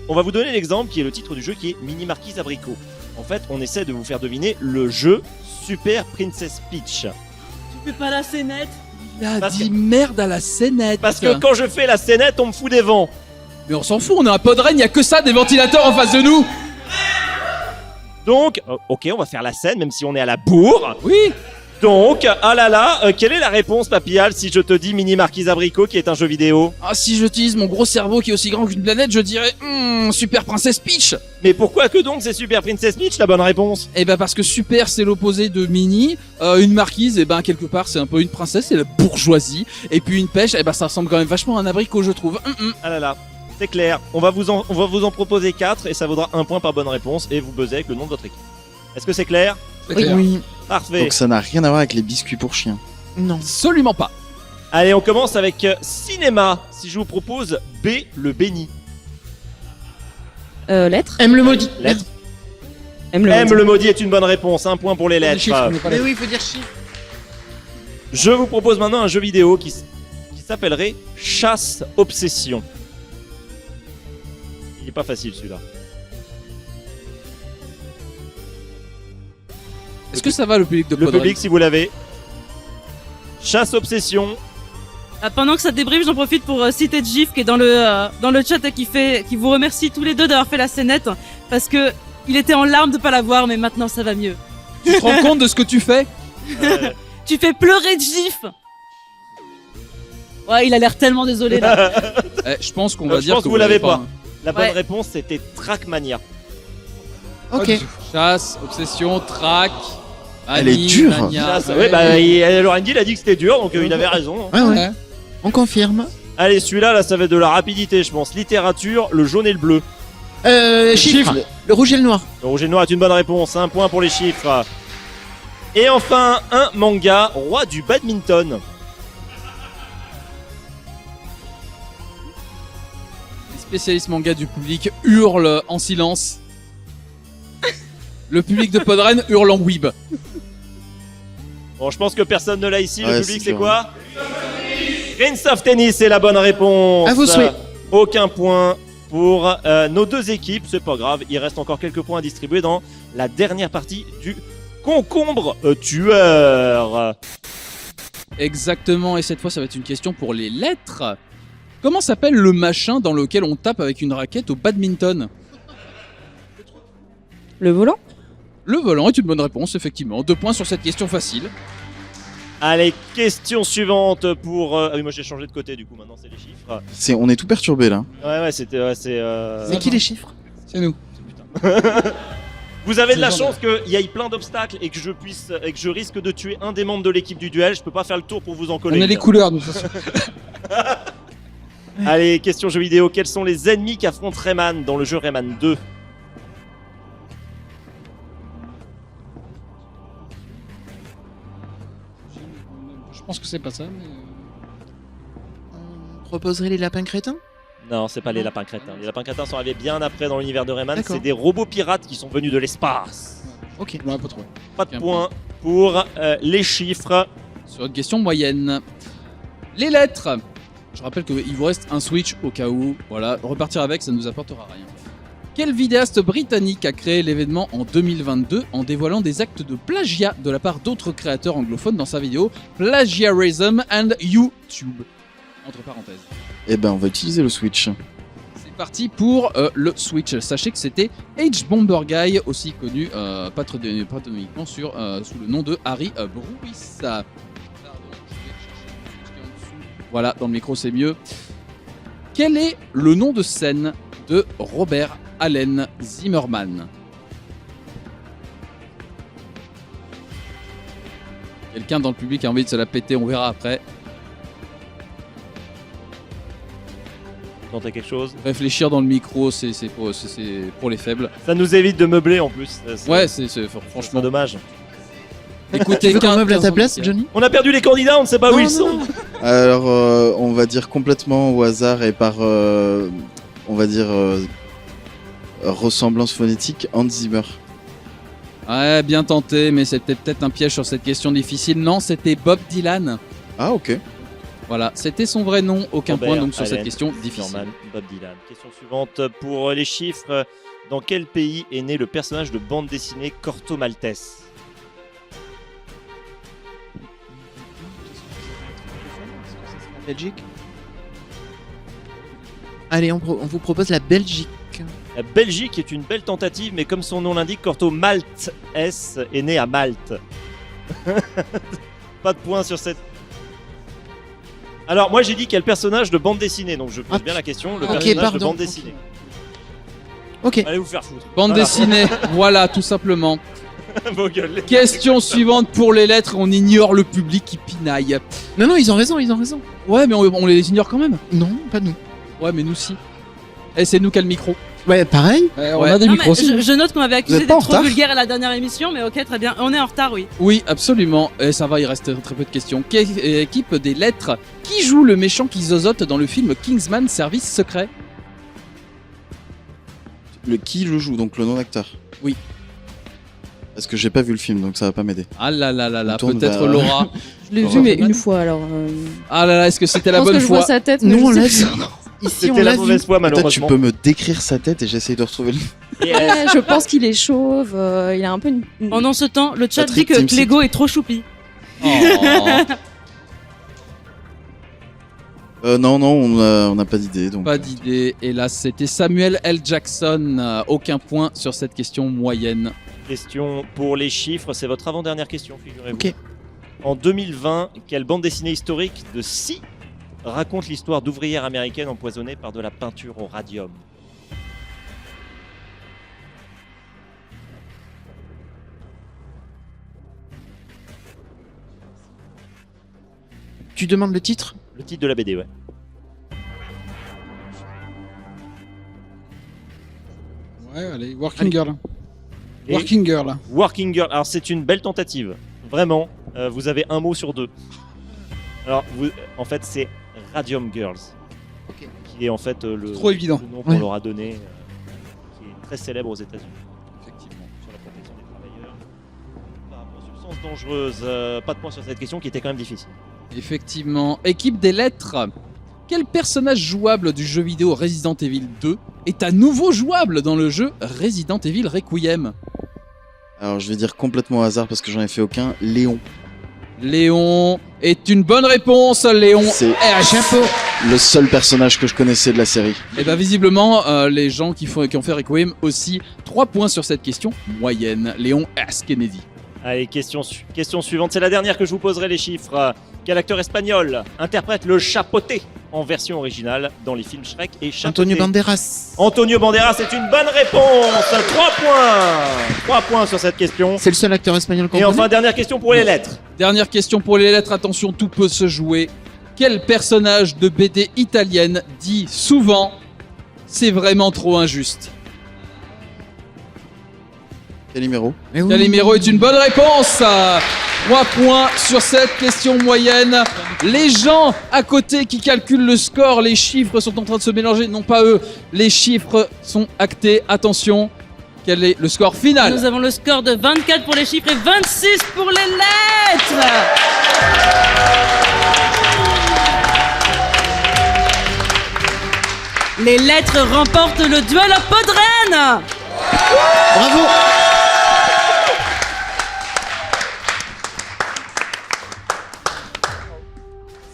On va vous donner l'exemple qui est le titre du jeu qui est Mini Marquise Abricot. En fait, on essaie de vous faire deviner le jeu Super Princess Peach. Tu fais pas la scénette? Il a dit merde à la scénette. Parce que quand je fais la scénette, on me fout des vents. Mais on s'en fout, on a un Podren, il y a que ça, des ventilateurs en face de nous. Donc, ok, on va faire la scène, même si on est à la bourre. Oui. Donc, ah là là, quelle est la réponse, Papillal, si je te dis Mini Marquise Abricot, qui est un jeu vidéo? Ah, si j'utilise mon gros cerveau qui est aussi grand qu'une planète, je dirais Super Princess Peach. Mais pourquoi que donc c'est Super Princess Peach la bonne réponse? Eh ben parce que Super c'est l'opposé de Mini, une marquise, et ben quelque part c'est un peu une princesse, c'est la bourgeoisie, et puis une pêche, et ben ça ressemble quand même vachement à un abricot, je trouve. Ah là là, c'est clair. On va vous en proposer 4 et ça vaudra 1 point par bonne réponse et vous buzzez avec le nom de votre équipe. Est-ce que c'est clair? Oui. Parfait. Donc ça n'a rien à voir avec les biscuits pour chiens. Non. Absolument pas. Allez, on commence avec cinéma. Si je vous propose B, le béni. Lettre. M le maudit. Lettre. M le maudit est une bonne réponse. 1 point pour les lettres. Mais oui, il faut dire chiffre. Je vous propose maintenant un jeu vidéo qui s'appellerait Chasse Obsession. Il est pas facile celui-là. Est-ce que ça va le public de Le Podren? public si vous l'avez. Chasse Obsession. Ah, pendant que ça débriefe, j'en profite pour citer Gif qui est dans le chat et qui vous remercie tous les deux d'avoir fait la scénette parce que il était en larmes de pas la voir, mais maintenant ça va mieux. Tu te rends compte de ce que tu fais? Tu fais pleurer Gif. Ouais, il a l'air tellement désolé là. Je pense qu'on va Je dire pense que vous l'avez pas. hein. La bonne Ouais. réponse c'était Trackmania. Ok. Chasse, obsession, track. Elle est Annie, dure. Mania, Chasse, ouais, bah, Lorendy il a dit que c'était dur, donc il avait raison. Ouais, ouais. On confirme. Allez, celui-là, là, ça va être de la rapidité, je pense. Littérature, le jaune et le bleu. Chiffres. Le rouge et le noir. Le rouge et le noir est une bonne réponse, un point pour les chiffres. Et enfin, un manga, roi du badminton. Les spécialistes manga du public hurlent en silence. Le public de Podren hurle en weeb. Bon, je pense que personne ne l'a ici. Ouais, Le public, c'est c'est dur. quoi? Rings of Tennis, c'est la bonne réponse. À vos souhaits. Aucun point pour nos deux équipes. C'est pas grave. Il reste encore quelques points à distribuer dans la dernière partie du concombre tueur. Exactement, et cette fois ça va être une question pour les lettres. Comment s'appelle le machin dans lequel on tape avec une raquette au badminton? Le volant? Le volant est une bonne réponse, effectivement. 2 points sur cette question facile. Allez, question suivante pour. Ah oui, moi j'ai changé de côté du coup. Maintenant c'est les chiffres. On est tout perturbé là. Ouais, c'était. C'est qui les chiffres? C'est nous. Vous avez de la C'est chance qu'il y ait plein d'obstacles et que je risque de tuer un des membres de l'équipe du duel. Je peux pas faire le tour pour vous en coller. On a les couleurs, de toute façon. Allez, question jeu vidéo. Quels sont les ennemis qu'affronte Rayman dans le jeu Rayman 2? Je pense que c'est pas ça, mais. On proposerait les lapins crétins? Non, c'est pas les lapins crétins. Les lapins crétins sont arrivés bien après dans l'univers de Rayman. D'accord. C'est des robots pirates qui sont venus de l'espace. Ok. Ouais, pas trop. Pas de points pour les chiffres. Sur une question moyenne. Les lettres. Je rappelle qu'il vous reste un Switch au cas où. Voilà, repartir avec, ça ne nous apportera rien. Quel vidéaste britannique a créé l'événement en 2022 en dévoilant des actes de plagiat de la part d'autres créateurs anglophones dans sa vidéo Plagiarism and YouTube? Entre parenthèses. Eh ben, on va utiliser le Switch. C'est parti pour le Switch. Sachez que c'était H-Bomber Guy, aussi connu patronymiquement sous le nom de Harry Bruis. Voilà, dans le micro c'est mieux. Quel est le nom de scène de Robert Allen Zimmerman? Quelqu'un dans le public a envie de se la péter, on verra après. Tentez quelque chose. Réfléchir dans le micro, c'est pour les faibles. Ça nous évite de meubler en plus. Ouais, c'est franchement dommage. Écoutez, Tu veux qu'on 15 meuble à ta 15 place, ans, Johnny? On a perdu les candidats, on ne sait pas où ils sont. Alors, on va dire complètement au hasard et par, on va dire, ressemblance phonétique, Hans Zimmer. Ouais, bien tenté, mais c'était peut-être un piège sur cette question difficile. Non, c'était Bob Dylan. Ah, ok. Voilà, c'était son vrai nom, aucun Robert point donc sur cette Allen question difficile. Zimmerman, Bob Dylan. Question suivante pour les chiffres. Dans quel pays est né le personnage de bande dessinée Corto Maltese? Belgique. Allez, on vous propose la Belgique. La Belgique est une belle tentative, mais comme son nom l'indique, Corto Maltese est né à Malte. Pas de point sur cette. Alors, moi j'ai dit qu'il y a le personnage de bande dessinée, donc je pose bien la question. Le personnage de bande dessinée. Ok. Allez vous faire foutre. Bande Voilà. dessinée, voilà, tout simplement. Vos gueules. Question suivante pour les lettres, on ignore le public qui pinaille. Non, non, ils ont raison, ils ont raison. Ouais, mais on les ignore quand même. Non, pas nous. Ouais, mais nous si. Et c'est nous qui a le micro. Ouais, pareil. On a des Non, micros mais aussi. je note qu'on m'avait Vous accusé êtes pas en d'être trop retard vulgaire à la dernière émission, mais ok, très bien. On est en retard, oui. Oui, absolument. Et ça va, il reste très peu de questions. Quelle équipe des lettres qui joue le méchant qui zozote dans le film Kingsman Service Secret? Le qui le joue, donc le nom d'acteur. Oui. Parce que j'ai pas vu le film, donc ça va pas m'aider. Ah là là là là, On tourne peut-être vers- Laura. Je l'ai vu, mais une fois alors. Ah là là, est-ce que c'était la Je pense bonne que je fois vois sa tête, mais Nous, je on sais l'a plus vu. son nom. Ici, on C'était la l'a vu. mauvaise foi, Peut-être tu malheureusement. peux me décrire sa tête et j'essaye de retrouver le. Ouais, je pense qu'il est chauve. Il a un peu une. Pendant ce temps, le chat Patrick dit que Timsit. Clégo est trop choupi. Oh. Non, on n'a pas d'idée. Donc... Pas d'idée. Et là, c'était Samuel L. Jackson. Aucun point sur cette question moyenne. Question pour les chiffres, c'est votre avant-dernière question, figurez-vous. Ok. En 2020, quelle bande dessinée historique de Si raconte l'histoire d'ouvrières américaines empoisonnées par de la peinture au radium? Tu demandes le titre? Le titre de la BD, ouais. Ouais, allez, Working Girl. Et Working Girl. Working Girl. Alors c'est une belle tentative. Vraiment, vous avez un mot sur deux. Alors, en fait, c'est Radium Girls. Qui est en fait le, Trop évident. le nom qu'on Ouais. leur a donné, qui est très célèbre aux États-Unis. Effectivement. Sur la protection des travailleurs. Par rapport aux substances dangereuses, pas de point sur cette question qui était quand même difficile. Effectivement. Équipe des lettres. Quel personnage jouable du jeu vidéo Resident Evil 2 est à nouveau jouable dans le jeu Resident Evil Requiem? Alors je vais dire complètement au hasard parce que j'en ai fait aucun. Léon. Léon est une bonne réponse. Léon C'est est un chapeau. le seul personnage que je connaissais de la série. Et bien visiblement, les gens qui ont fait Requiem aussi, 3 points sur cette question moyenne. Léon S. Kennedy. Allez, question suivante. C'est la dernière que je vous poserai les chiffres. Quel acteur espagnol interprète le chapeauté en version originale dans les films Shrek et Chapeauté? Antonio Banderas. Antonio Banderas, c'est une bonne réponse. 3 points. 3 points sur cette question. C'est le seul acteur espagnol qu'on Et connaît. enfin, dernière question pour les lettres. Dernière question pour les lettres. Attention, tout peut se jouer. Quel personnage de BD italienne dit souvent « C'est vraiment trop injuste » Calimero. Calimero est une bonne réponse. 3 points sur cette question moyenne. Les gens à côté qui calculent le score, les chiffres sont en train de se mélanger. Non pas eux, les chiffres sont actés. Attention, quel est le score final? Nous avons le score de 24 pour les chiffres et 26 pour les lettres. Les lettres remportent le duel à Podren. Bravo.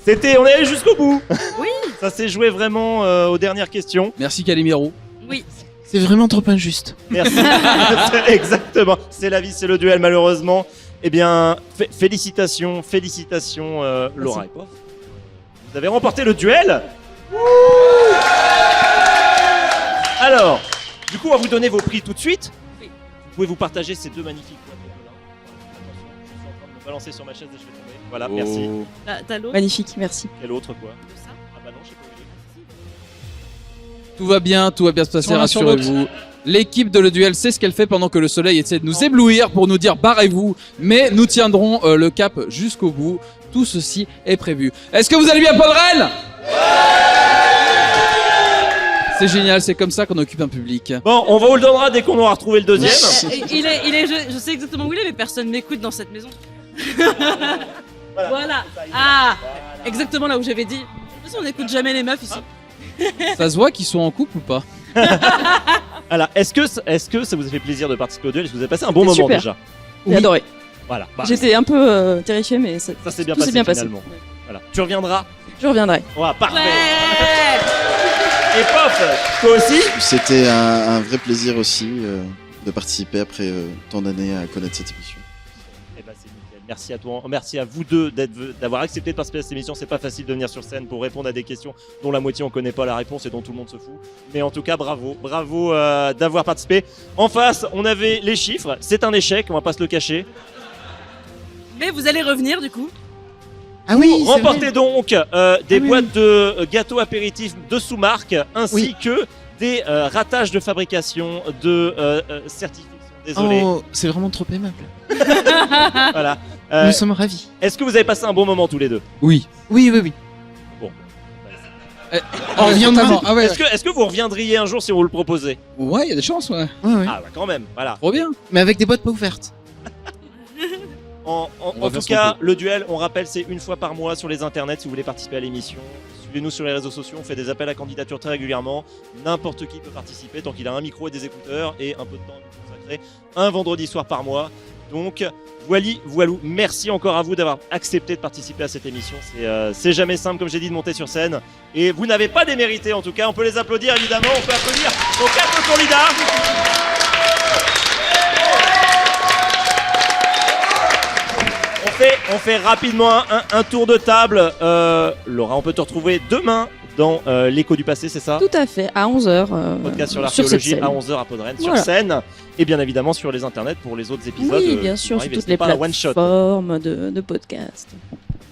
On est allé jusqu'au bout. Oui. Ça s'est joué vraiment aux dernières questions. Merci Calimero. Oui. C'est vraiment trop injuste. Merci. Exactement. C'est la vie, c'est le duel, malheureusement. Eh bien, félicitations, Laura et Pof. Vous avez remporté le duel. Alors, du coup, on va vous donner vos prix tout de suite. Vous pouvez vous partager ces deux magnifiques boîtes de Melun. Attention, je suis en train de me balancer sur ma chaise et je vais tomber. Voilà, merci. T'as l'autre. Magnifique, merci. Quel autre, quoi? Ah bah non, je sais pas où il est. Tout va bien se passer, Sur l'un, sur rassurez-vous. L'équipe de Le Duel sait ce qu'elle fait pendant que le soleil essaie de nous éblouir pour nous dire barrez-vous, mais nous tiendrons le cap jusqu'au bout. Tout ceci est prévu. Est-ce que vous allez bien, Podren? C'est génial, c'est comme ça qu'on occupe un public. Bon, on vous le donnera dès qu'on aura retrouvé le deuxième. Je sais exactement où il est, mais personne m'écoute dans cette maison. Voilà. Ah, exactement là où j'avais dit. De toute façon, on n'écoute jamais les meufs ici. Ça se voit qu'ils sont en couple ou pas? Alors, est-ce que ça vous a fait plaisir de participer au duel? Est-ce que vous avez passé un bon moment super. déjà? J'ai adoré. Voilà. Bah, J'étais un peu terrifiée, mais ça s'est bien tout passé s'est bien passé. finalement. Voilà. Tu reviendras? Je reviendrai. Ouais, parfait. Et Pof, toi aussi? C'était un vrai plaisir aussi de participer après tant d'années à connaître cette émission. Eh ben, c'est nickel. Merci à toi, merci à vous deux d'avoir accepté de participer à cette émission. C'est pas facile de venir sur scène pour répondre à des questions dont la moitié on connaît pas la réponse et dont tout le monde se fout. Mais en tout cas, bravo d'avoir participé. En face, on avait les chiffres. C'est un échec, on va pas se le cacher. Mais vous allez revenir du coup. Ah oui, remportez donc des boîtes de gâteaux apéritifs de sous-marque ainsi que des ratages de fabrication de certificats. Désolé. Oh, c'est vraiment trop aimable. Voilà. Nous sommes ravis. Est-ce que vous avez passé un bon moment tous les deux? Oui. Oui. Bon. On reviendra. Ah ouais. Est-ce que vous reviendriez un jour si on vous le proposait? Ouais, il y a des chances, ouais. Ouais. Ah bah quand même, voilà. Trop bien. Mais avec des boîtes pas ouvertes. En va tout faire ce cas, qu'on peut. le duel, on rappelle, c'est une fois par mois sur les internets si vous voulez participer à l'émission. Suivez-nous sur les réseaux sociaux, on fait des appels à candidature très régulièrement. N'importe qui peut participer tant qu'il a un micro et des écouteurs et un peu de temps à nous consacrer. Un vendredi soir par mois. Donc, voilou, merci encore à vous d'avoir accepté de participer à cette émission. C'est jamais simple, comme j'ai dit, de monter sur scène. Et vous n'avez pas démérité, en tout cas. On peut les applaudir, évidemment. On peut applaudir nos 4 candidats. On fait rapidement un tour de table. Laura, on peut te retrouver demain dans l'écho du passé, c'est ça? Tout à fait, à 11h. Podcast sur cette l'archéologie scène. à 11h à Podren, sur Voilà. scène. Et bien évidemment sur les internets pour les autres épisodes. Oui, bien sûr, sur arriver. toutes C'était les pas un one shot. plateformes de podcast.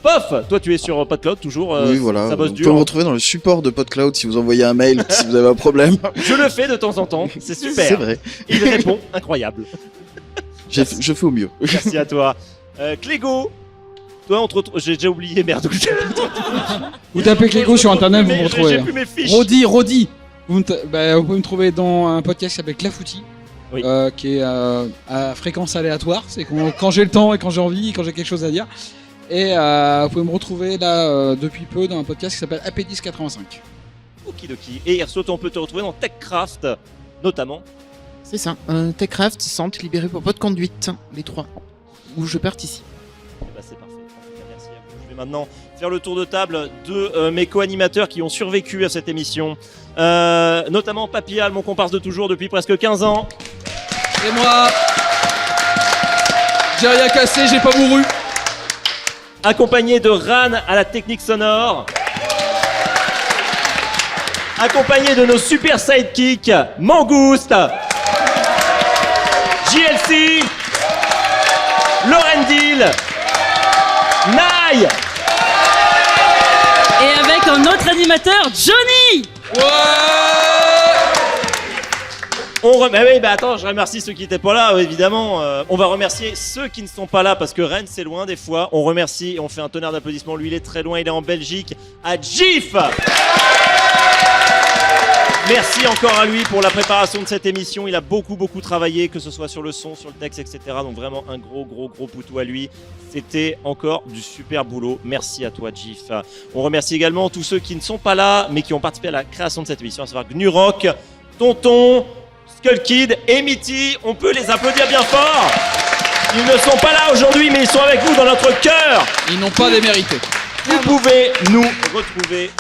Pof, toi tu es sur PodCloud toujours. Oui, voilà. Ça bosse Vous pouvez dur. me retrouver dans le support de PodCloud si vous envoyez un mail, si vous avez un problème. Je le fais de temps en temps, c'est super. C'est vrai. Il répond, incroyable. Je fais au mieux. Merci à toi. Clégo, toi on te retrouve. J'ai déjà oublié, merde. Vous tapez Clégo sur internet, vous Mais me retrouvez. j'ai plus mes fiches. Rodi. Vous pouvez me trouver dans un podcast qui s'appelle Clafoutis. Oui. Qui est à fréquence aléatoire. C'est quand j'ai le temps et quand j'ai envie, et quand j'ai quelque chose à dire. Et vous pouvez me retrouver là depuis peu dans un podcast qui s'appelle AP10 85. Okidoki. Et Erso, on peut te retrouver dans TechCraft, notamment. C'est ça. Techcraft, Centre libéré pour pas de conduite, les 3, où je participe. Eh ben, c'est parfait. En tout cas, merci à vous. Je vais maintenant faire le tour de table de mes co-animateurs qui ont survécu à cette émission. Notamment Papillal, mon comparse de toujours depuis presque 15 ans. Et moi, j'ai rien cassé, j'ai pas mouru. Accompagné de Ran à la technique sonore. Accompagné de nos super sidekicks Mangouste, JLC, Lorendil, Nai. Et avec un autre animateur, Johnny. Attends, je remercie ceux qui n'étaient pas là, évidemment. On va remercier ceux qui ne sont pas là parce que Rennes c'est loin des fois. On remercie et on fait un tonnerre d'applaudissements. Lui il est très loin, il est en Belgique, à GIF. Merci encore à lui pour la préparation de cette émission. Il a beaucoup travaillé, que ce soit sur le son, sur le texte, etc. Donc vraiment un gros poutou à lui. C'était encore du super boulot. Merci à toi, GIF. On remercie également tous ceux qui ne sont pas là, mais qui ont participé à la création de cette émission, à savoir Gnurok, Tonton, Skull Kid et Mitty. On peut les applaudir bien fort. Ils ne sont pas là aujourd'hui, mais ils sont avec nous dans notre cœur. Ils n'ont pas démérité. Vous pouvez nous retrouver.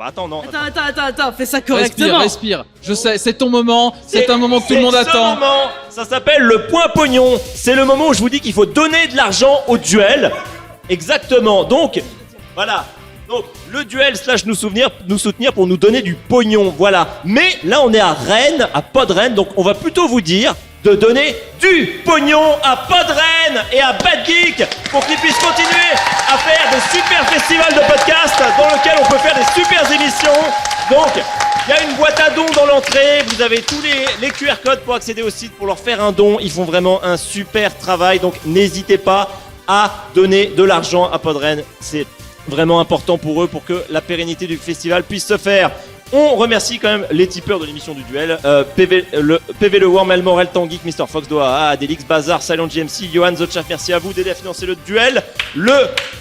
Attends, non. Attends, fais ça correctement. Respire. Je sais, c'est ton moment. C'est un moment que tout le monde C'est ce attend. moment, ça s'appelle le point pognon. C'est le moment où je vous dis qu'il faut donner de l'argent au duel. Exactement. Donc, voilà. Donc, le duel / nous soutenir pour nous donner du pognon. Voilà. Mais là, on est à Rennes, à Podren. Donc, on va plutôt vous dire de donner du pognon à Podren et à Bad Geek pour qu'ils puissent continuer à faire des super festivals de podcasts dans lesquels on peut faire des super émissions. Donc, il y a une boîte à dons dans l'entrée. Vous avez tous les QR codes pour accéder au site, pour leur faire un don. Ils font vraiment un super travail. Donc, n'hésitez pas à donner de l'argent à Podren. C'est vraiment important pour eux, pour que la pérennité du festival puisse se faire. On remercie quand même les tipeurs de l'émission du duel. PV Le Worm, El Morel, Tangeek, Mr. Fox, Doha, Adelix, Bazar, Silent GMC, Johan, The Chef, merci à vous d'aider à financer le duel. Le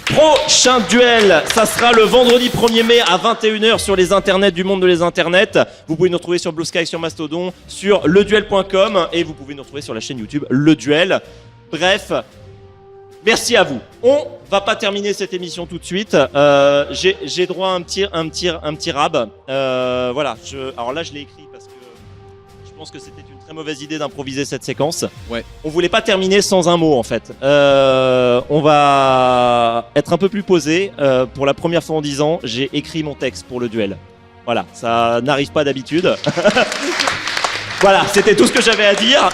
prochain duel, ça sera le vendredi 1er mai à 21h sur les internets du monde de les internets. Vous pouvez nous retrouver sur Blue Sky, sur Mastodon, sur leduel.com et vous pouvez nous retrouver sur la chaîne YouTube Le Duel. Bref, merci à vous. On va pas terminer cette émission tout de suite. J'ai droit à un petit rab. Voilà. Alors là, je l'ai écrit parce que je pense que c'était une très mauvaise idée d'improviser cette séquence. Ouais. On voulait pas terminer sans un mot en fait. On va être un peu plus posé. Pour la première fois en 10 ans, j'ai écrit mon texte pour le duel. Voilà. Ça n'arrive pas d'habitude. Voilà. C'était tout ce que j'avais à dire.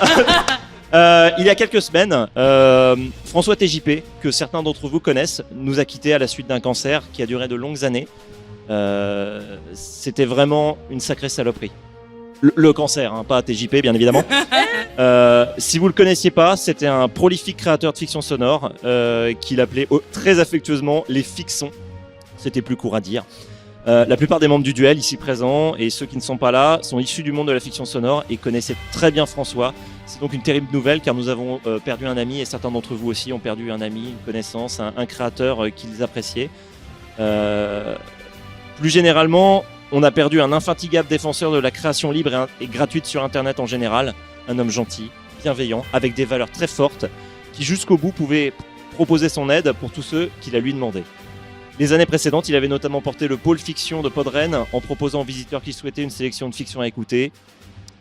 Il y a quelques semaines, François TJP, que certains d'entre vous connaissent, nous a quittés à la suite d'un cancer qui a duré de longues années. C'était vraiment une sacrée saloperie. Le cancer, hein, pas TJP bien évidemment. Si vous le connaissiez pas, c'était un prolifique créateur de fiction sonore qu'il appelait très affectueusement les Fixons. C'était plus court à dire. La plupart des membres du duel ici présents et ceux qui ne sont pas là sont issus du monde de la fiction sonore et connaissaient très bien François. C'est donc une terrible nouvelle car nous avons perdu un ami et certains d'entre vous aussi ont perdu un ami, une connaissance, un créateur qu'ils appréciaient. Plus généralement, on a perdu un infatigable défenseur de la création libre et gratuite sur Internet en général, un homme gentil, bienveillant, avec des valeurs très fortes, qui jusqu'au bout pouvait proposer son aide pour tous ceux qui la lui demandaient. Les années précédentes, il avait notamment porté le pôle fiction de Podren en proposant aux visiteurs qui souhaitaient une sélection de fiction à écouter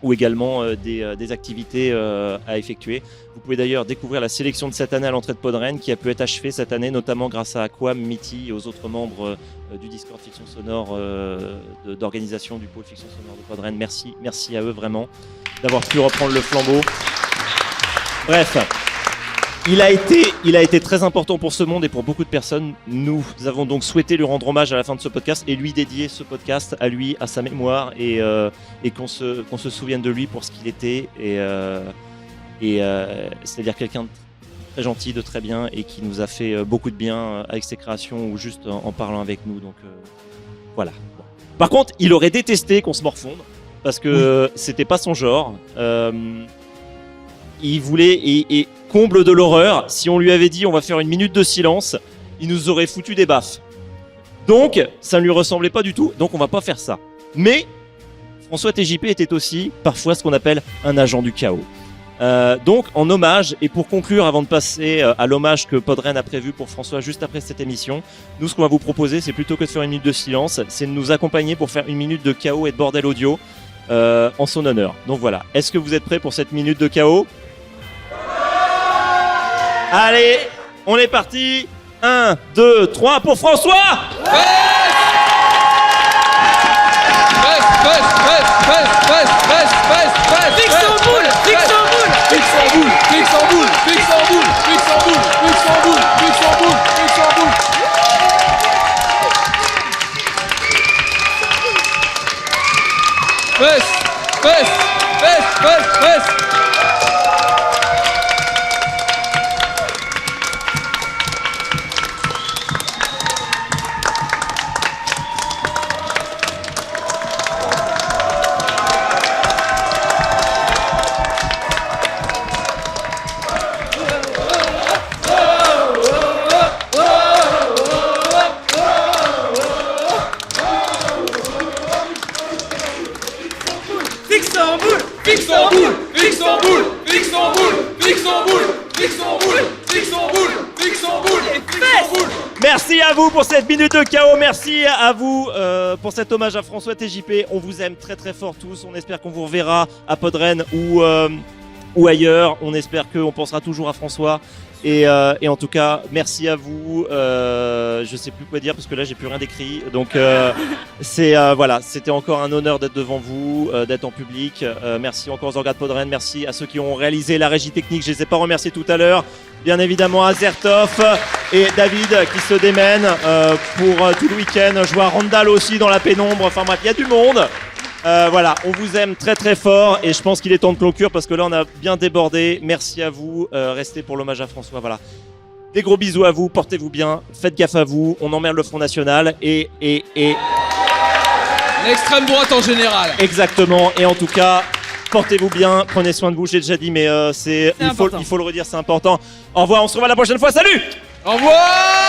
ou également des activités à effectuer. Vous pouvez d'ailleurs découvrir la sélection de cette année à l'entrée de Podren qui a pu être achevée cette année, notamment grâce à Aquam, Mitty et aux autres membres du Discord Fiction Sonore d'organisation du pôle Fiction Sonore de Podren. Merci à eux vraiment d'avoir pu reprendre le flambeau. Bref. Il a été très important pour ce monde et pour beaucoup de personnes. Nous avons donc souhaité lui rendre hommage à la fin de ce podcast et lui dédier ce podcast à lui, à sa mémoire et qu'on se souvienne de lui pour ce qu'il était c'est-à-dire quelqu'un de très gentil, de très bien et qui nous a fait beaucoup de bien avec ses créations ou juste en parlant avec nous. Donc voilà. Bon. Par contre, il aurait détesté qu'on se morfonde parce que c'était pas son genre. Il voulait et comble de l'horreur, si on lui avait dit on va faire une minute de silence, il nous aurait foutu des baffes. Donc, ça ne lui ressemblait pas du tout, donc on va pas faire ça. Mais, François TJP était aussi parfois ce qu'on appelle un agent du chaos. Donc, en hommage, et pour conclure avant de passer à l'hommage que Podren a prévu pour François juste après cette émission, nous ce qu'on va vous proposer, c'est plutôt que de faire une minute de silence, c'est de nous accompagner pour faire une minute de chaos et de bordel audio en son honneur. Donc voilà, est-ce que vous êtes prêts pour cette minute de chaos ? Allez, on est parti. 1, 2, 3 pour François. Fixe en boule, fixe en boule, fixe en boule, fixe en boule, fixe en boule, fixe en boule, fixe en boule, fixe en boule, fixe en boule. Fesse. Merci à vous pour cette minute de chaos, merci à vous pour cet hommage à François TJP. On vous aime très très fort tous, on espère qu'on vous reverra à Podren ou ailleurs. On espère qu'on pensera toujours à François. Et en tout cas, merci à vous. Je sais plus quoi dire parce que là j'ai plus rien d'écrit. Donc voilà, c'était encore un honneur d'être devant vous, d'être en public. Merci encore aux orgas de Podren, merci à ceux qui ont réalisé la régie technique. Je les ai pas remerciés tout à l'heure. Bien évidemment à Zertov et David qui se démènent pour tout le week-end. Je vois Randall aussi dans la pénombre. Enfin bref, il y a du monde. Voilà, on vous aime très très fort et je pense qu'il est temps de conclure parce que là on a bien débordé. Merci à vous, restez pour l'hommage à François. Voilà, des gros bisous à vous, portez-vous bien, faites gaffe à vous. On emmerde le Front National et l'extrême droite en général. Exactement. Et en tout cas, portez-vous bien, prenez soin de vous. J'ai déjà dit, mais il faut le redire, c'est important. Au revoir, on se revoit la prochaine fois. Salut. Au revoir.